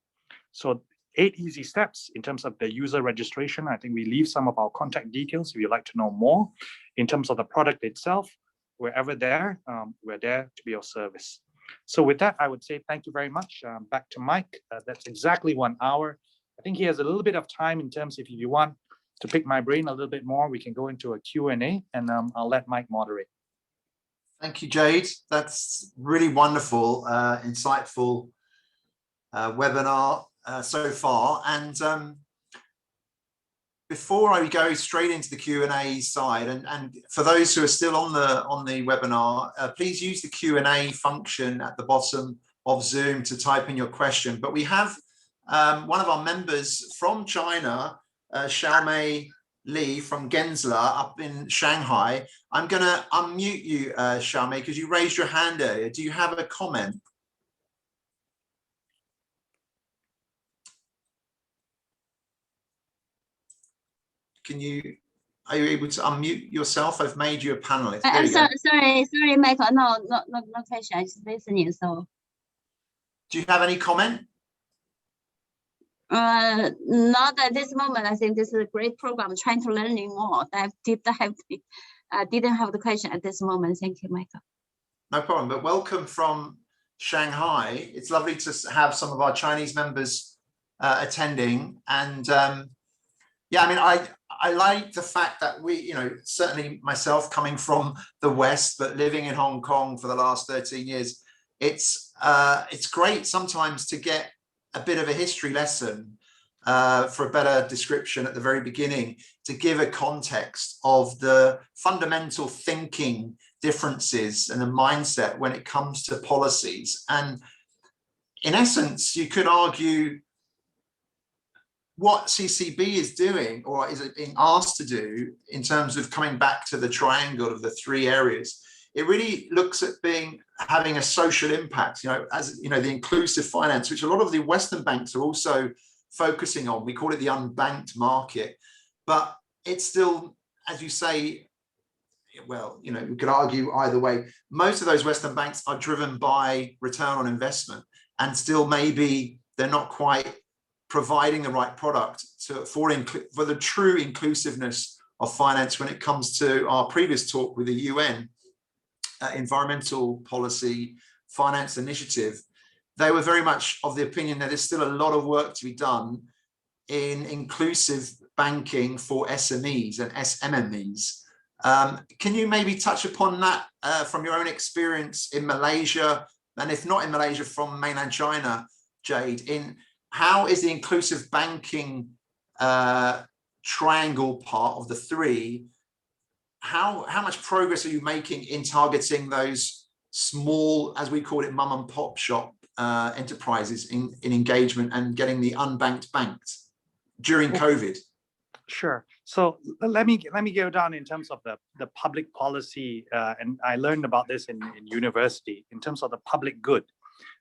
So 8 easy steps in terms of the user registration. I think we leave some of our contact details if you'd like to know more. In terms of the product itself, wherever there, we're there to be of service. So with that, I would say thank you very much. Back to Mike. That's exactly 1 hour. I think he has a little bit of time in terms if you want to pick my brain a little bit more, we can go into a Q&A, and I'll let Mike moderate. Thank you, Jade. That's really wonderful, insightful webinar so far. And before I go straight into the Q&A side, and for those who are still on the webinar, please use the Q&A function at the bottom of Zoom to type in your question. But we have one of our members from China, Xiaomei Li from Gensler up in Shanghai. I'm going to unmute you, Xiaomei, because you raised your hand earlier. Do you have a comment? Are you able to unmute yourself? I've made you a panelist. I'm sorry, Michael. No question. I'm just listening. So, do you have any comment? Not at this moment. I think this is a great program. Trying to learn more. I didn't have the question at this moment. Thank you, Michael. No problem. But welcome from Shanghai. It's lovely to have some of our Chinese members attending. And yeah, I mean, I like the fact that we, certainly myself coming from the West, but living in Hong Kong for the last 13 years, it's great sometimes to get a bit of a history lesson for a better description at the very beginning, to give a context of the fundamental thinking differences and the mindset when it comes to policies. And in essence, you could argue what CCB is doing, or is it being asked to do, in terms of coming back to the triangle of the 3 areas, it really looks at having a social impact, as the inclusive finance, which a lot of the Western banks are also focusing on. We call it the unbanked market, but it's still, as you say, well, we could argue either way. Most of those Western banks are driven by return on investment, and still maybe they're not quite providing the right product for the true inclusiveness of finance when it comes to our previous talk with the UN environmental policy finance initiative. They were very much of the opinion that there's still a lot of work to be done in inclusive banking for SMEs and SMMEs. Can you maybe touch upon that from your own experience in Malaysia, and if not in Malaysia, from mainland China, Jade, in how is the inclusive banking triangle part of the 3? How much progress are you making in targeting those small, as we call it, mum and pop shop enterprises in engagement and getting the unbanked banked during COVID? Sure. So let me go down in terms of the public policy, and I learned about this in university, in terms of the public good.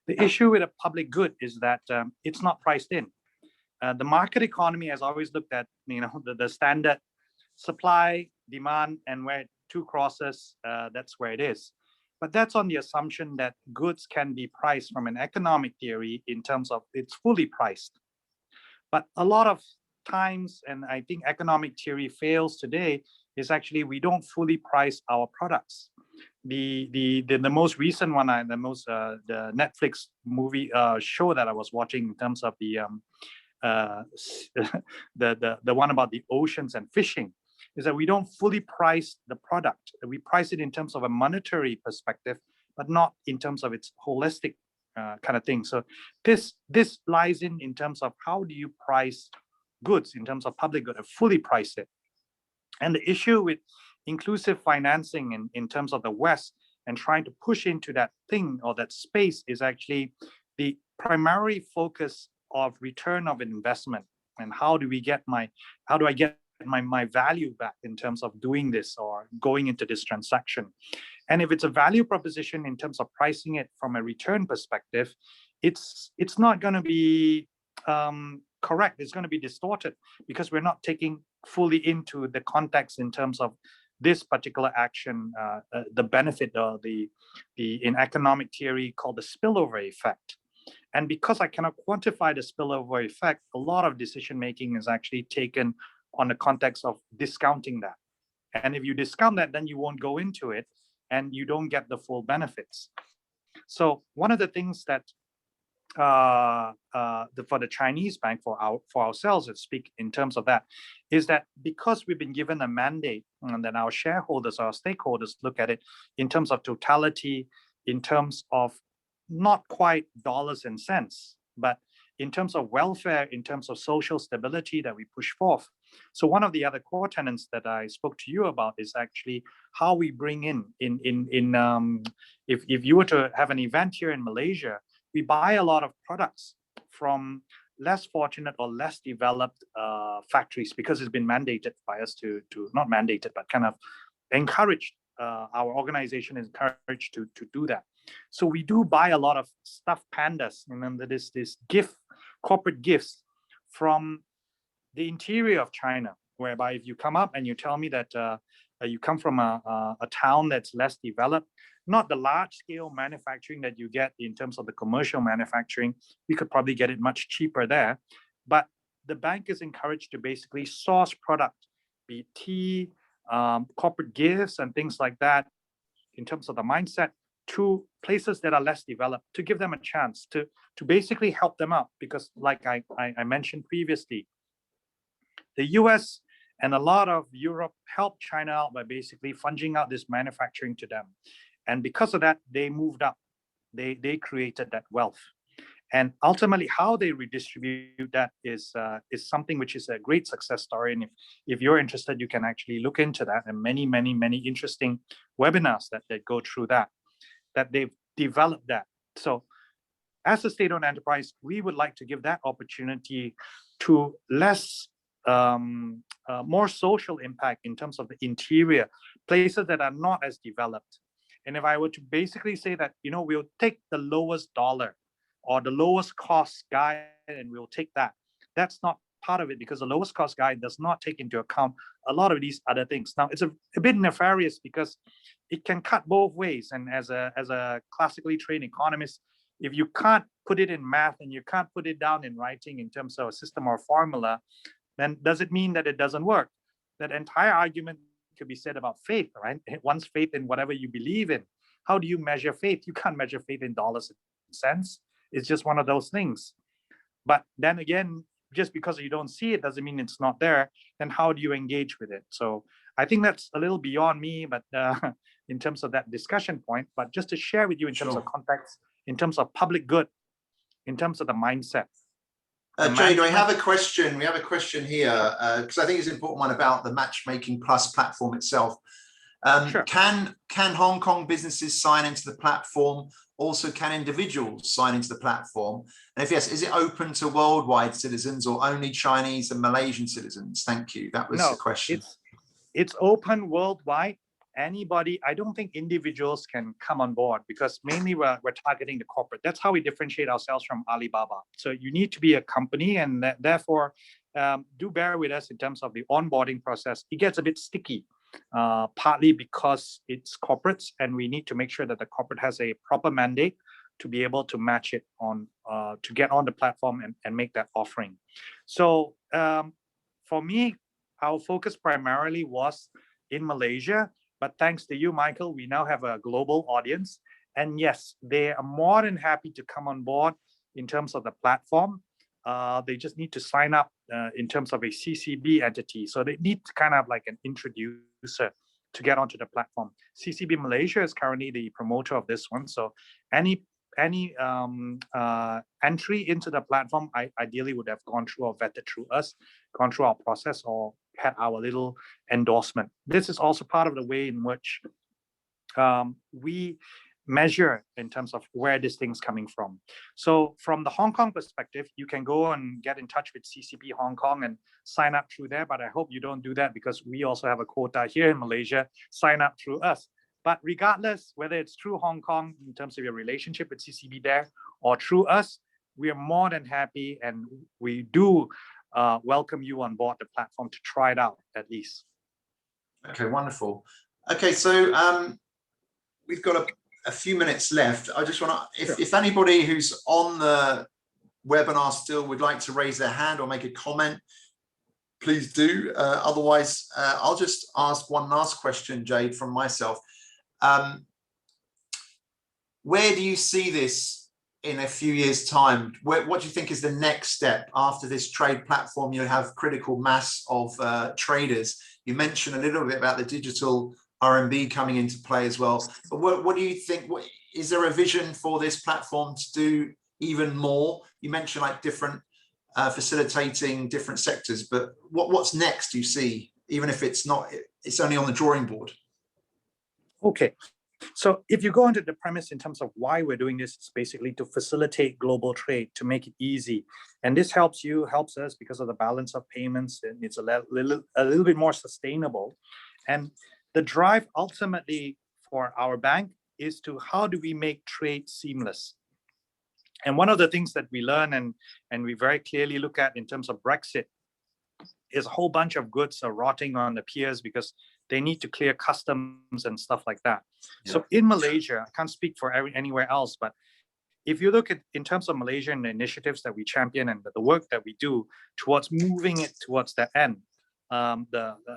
The issue with a public good is that it's not priced in. The market economy has always looked at the standard supply, demand, and where 2 crosses, that's where it is. But that's on the assumption that goods can be priced from an economic theory in terms of it's fully priced. But a lot of times, and I think economic theory fails today, is actually we don't fully price our products. the most recent one, the Netflix movie show that I was watching in terms of the one about the oceans and fishing, is that we don't fully price the product. We price it in terms of a monetary perspective, but not in terms of its holistic kind of thing. So this lies in terms of how do you price goods in terms of public good and fully price it. And the issue with inclusive financing in terms of the West and trying to push into that thing or that space is actually the primary focus of return of investment, and how do I get my value back in terms of doing this or going into this transaction. And if it's a value proposition in terms of pricing it from a return perspective, it's not going to be correct. It's going to be distorted because we're not taking fully into the context in terms of this particular action, the benefit or the in economic theory called the spillover effect. And because I cannot quantify the spillover effect, a lot of decision making is actually taken on the context of discounting that. And if you discount that, then you won't go into it and you don't get the full benefits. So one of the things that for the Chinese bank, for ourselves to speak in terms of that, is that because we've been given a mandate, and then our shareholders, our stakeholders look at it in terms of totality, in terms of not quite dollars and cents, but in terms of welfare, in terms of social stability that we push forth. So one of the other core tenets that I spoke to you about is actually how we bring if you were to have an event here in Malaysia, we buy a lot of products from less fortunate or less developed factories because it's been mandated by us to not mandated, but kind of encouraged. Our organization is encouraged to do that. So we do buy a lot of stuffed pandas. Remember this corporate gifts from the interior of China, whereby if you come up and you tell me that you come from a town that's less developed, not the large scale manufacturing that you get in terms of the commercial manufacturing, we could probably get it much cheaper there. But the bank is encouraged to basically source product, be it tea, corporate gifts and things like that, in terms of the mindset, to places that are less developed, to give them a chance to basically help them out. Because like I mentioned previously, the US and a lot of Europe helped China out by basically funging out this manufacturing to them. And because of that, they moved up. They created that wealth. And ultimately, how they redistribute that is something which is a great success story. And if you're interested, you can actually look into that, and many interesting webinars that go through that they've developed that. So as a state-owned enterprise, we would like to give that opportunity to more social impact in terms of the interior, places that are not as developed. And if I were to basically say that, we'll take the lowest dollar or the lowest cost guide and we'll take that, that's not part of it, because the lowest cost guide does not take into account a lot of these other things. Now, it's a bit nefarious because it can cut both ways. And as a classically trained economist, if you can't put it in math and you can't put it down in writing in terms of a system or formula, then does it mean that it doesn't work? That entire argument could be said about faith, right? One's faith in whatever you believe in. How do you measure faith? You can't measure faith in dollars and cents. It's just one of those things. But then again, just because you don't see it doesn't mean it's not there. Then how do you engage with it? So I think that's a little beyond me, but in terms of that discussion point, but just to share with you in terms of context, in terms of public good, in terms of the mindset. Jade, we have a question. We have a question here because I think it's an important one about the Matchmaking Plus platform itself. Sure. Can Hong Kong businesses sign into the platform? Also, can individuals sign into the platform? And if yes, is it open to worldwide citizens or only Chinese and Malaysian citizens? Thank you. That was the question. It's open worldwide. Anybody, I don't think individuals can come on board, because mainly we're targeting the corporate. That's how we differentiate ourselves from Alibaba. So you need to be a company, and therefore do bear with us in terms of the onboarding process. It gets a bit sticky, partly because it's corporates, and we need to make sure that the corporate has a proper mandate to be able to match it on, to get on the platform and make that offering. So for me, our focus primarily was in Malaysia, But thanks to you, Michael, we now have a global audience. And yes, they are more than happy to come on board in terms of the platform. They just need to sign up in terms of a CCB entity. So they need kind of like an introducer to get onto the platform. CCB Malaysia is currently the promoter of this one. So any entry into the platform, I ideally would have gone through or vetted through us, gone through our process, or had our little endorsement. This is also part of the way in which we measure in terms of where this thing's coming from. So from the Hong Kong perspective, you can go and get in touch with CCB Hong Kong and sign up through there. But I hope you don't do that, because we also have a quota here in Malaysia. Sign up through us. But regardless, whether it's through Hong Kong in terms of your relationship with CCB there, or through us, we are more than happy, and we do welcome you on board the platform to try it out at least. Okay, wonderful. Okay, so we've got a few minutes left. I just want to, if anybody who's on the webinar still would like to raise their hand or make a comment, please do. Otherwise, I'll just ask one last question, Jade, from myself. Where do you see this in a few years' time? What do you think is the next step after this trade platform? You have critical mass of traders. You mentioned a little bit about the digital RMB coming into play as well. But what do you think? Is there a vision for this platform to do even more? You mentioned like different facilitating different sectors, but what's next, do you see, even if it's not, it's only on the drawing board? Okay. So if you go into the premise in terms of why we're doing this, it's basically to facilitate global trade, to make it easy. And this helps us because of the balance of payments, and it's a little bit more sustainable. And the drive ultimately for our bank is to how do we make trade seamless? And one of the things that we learn and we very clearly look at in terms of Brexit is a whole bunch of goods are rotting on the piers because they need to clear customs and stuff like that. Yeah. So in Malaysia, I can't speak for anywhere else, but if you look at in terms of Malaysia and the initiatives that we champion and the work that we do towards moving it towards that end,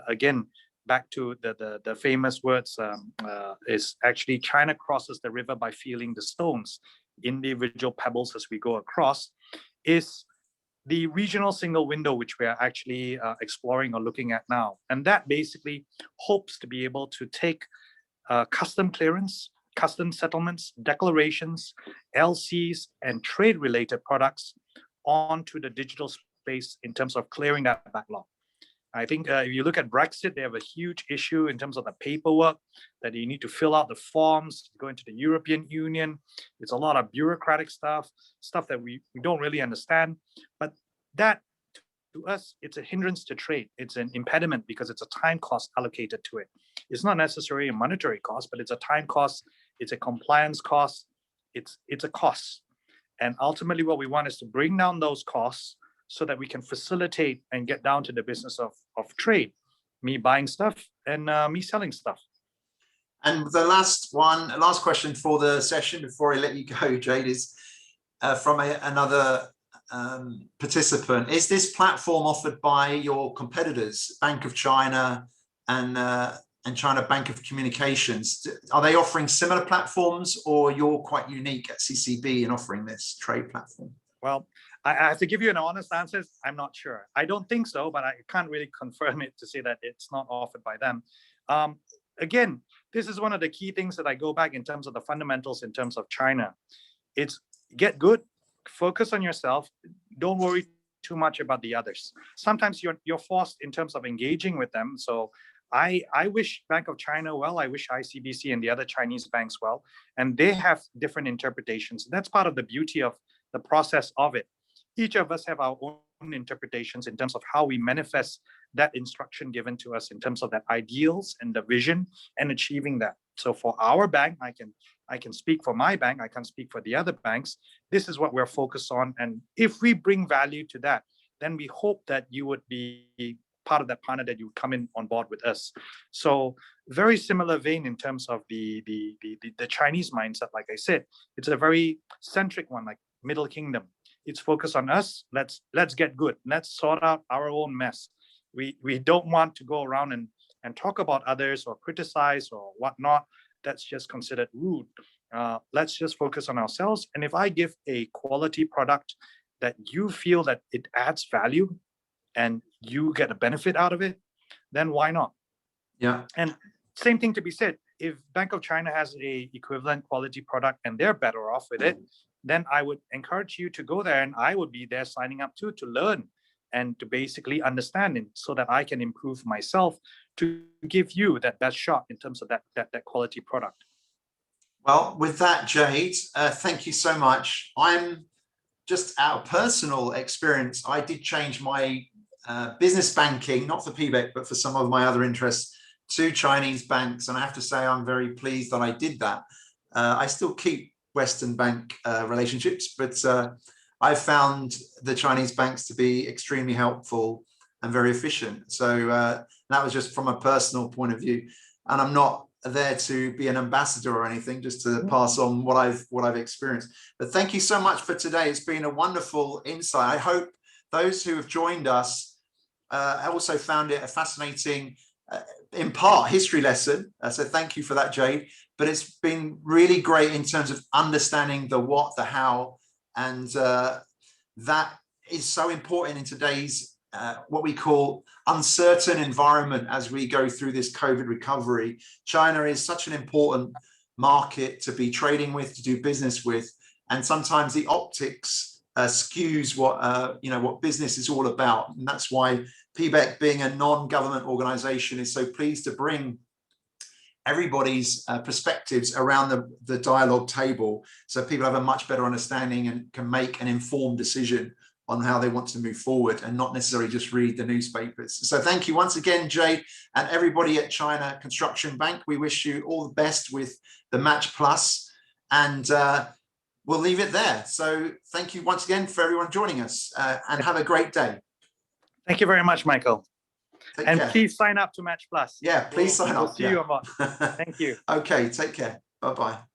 again, back to the famous words is actually China crosses the river by feeling the stones, individual pebbles as we go across, is the regional single window, which we are actually exploring or looking at now. And that basically hopes to be able to take custom clearance, custom settlements, declarations, LCs, and trade-related products onto the digital space in terms of clearing that backlog. I think if you look at Brexit, they have a huge issue in terms of the paperwork that you need to fill out the forms, go into the European Union. It's a lot of bureaucratic stuff that we don't really understand. But that, to us, it's a hindrance to trade. It's an impediment because it's a time cost allocated to it. It's not necessarily a monetary cost, but it's a time cost. It's a compliance cost. It's a cost. And ultimately, what we want is to bring down those costs so that we can facilitate and get down to the business of trade, me buying stuff and me selling stuff. And the last question for the session before I let you go, Jade, is from another participant. Is this platform offered by your competitors, Bank of China and China Bank of Communications? Are they offering similar platforms, or you're quite unique at CCB in offering this trade platform? Well, I have to give you an honest answer. I'm not sure. I don't think so, but I can't really confirm it to say that it's not offered by them. Again, this is one of the key things that I go back in terms of the fundamentals in terms of China. It's get good, focus on yourself. Don't worry too much about the others. Sometimes you're forced in terms of engaging with them. So I wish Bank of China well. I wish ICBC and the other Chinese banks well. And they have different interpretations. That's part of the beauty of the process of it. Each of us have our own interpretations in terms of how we manifest that instruction given to us in terms of that ideals and the vision and achieving that. So for our bank, I can speak for my bank. I can't speak for the other banks. This is what we're focused on. And if we bring value to that, then we hope that you would be part of that partner, that you would come in on board with us. So very similar vein in terms of the Chinese mindset. Like I said, it's a very centric one, like Middle Kingdom. It's focused on us. Let's get good. Let's sort out our own mess. We don't want to go around and and talk about others or criticize or whatnot, that's just considered rude. Let's just focus on ourselves. And if I give a quality product that you feel that it adds value and you get a benefit out of it, then why not? Yeah. And same thing to be said, if Bank of China has a equivalent quality product and they're better off with it, then I would encourage you to go there, and I would be there signing up too, to learn and to basically understand it so that I can improve myself to give you that best shot in terms of that quality product. Well, with that, Jade, thank you so much. I'm just out of personal experience, I did change my business banking, not for PBEC, but for some of my other interests, to Chinese banks. And I have to say, I'm very pleased that I did that. I still keep Western bank relationships, but I've found the Chinese banks to be extremely helpful and very efficient. So that was just from a personal point of view. And I'm not there to be an ambassador or anything, just to pass on what I've experienced. But thank you so much for today. It's been a wonderful insight. I hope those who have joined us also found it a fascinating, in part, history lesson. So thank you for that, Jade. But it's been really great in terms of understanding the what, the how, and that is so important in today's what we call uncertain environment as we go through this COVID recovery. China is such an important market to be trading with, to do business with, and sometimes the optics skews what business is all about. And that's why PBEC, being a non-government organization, is so pleased to bring everybody's perspectives around the dialogue table, so people have a much better understanding and can make an informed decision on how they want to move forward and not necessarily just read the newspapers. So thank you once again, Jade, and everybody at China Construction Bank. We wish you all the best with the Match Plus, and we'll leave it there. So thank you once again for everyone joining us, and have a great day. Thank you very much, Michael. Take and care. Please sign up to Match Plus. Yeah, please sign up. We'll see you on. Thank you. Okay, take care. Bye-bye.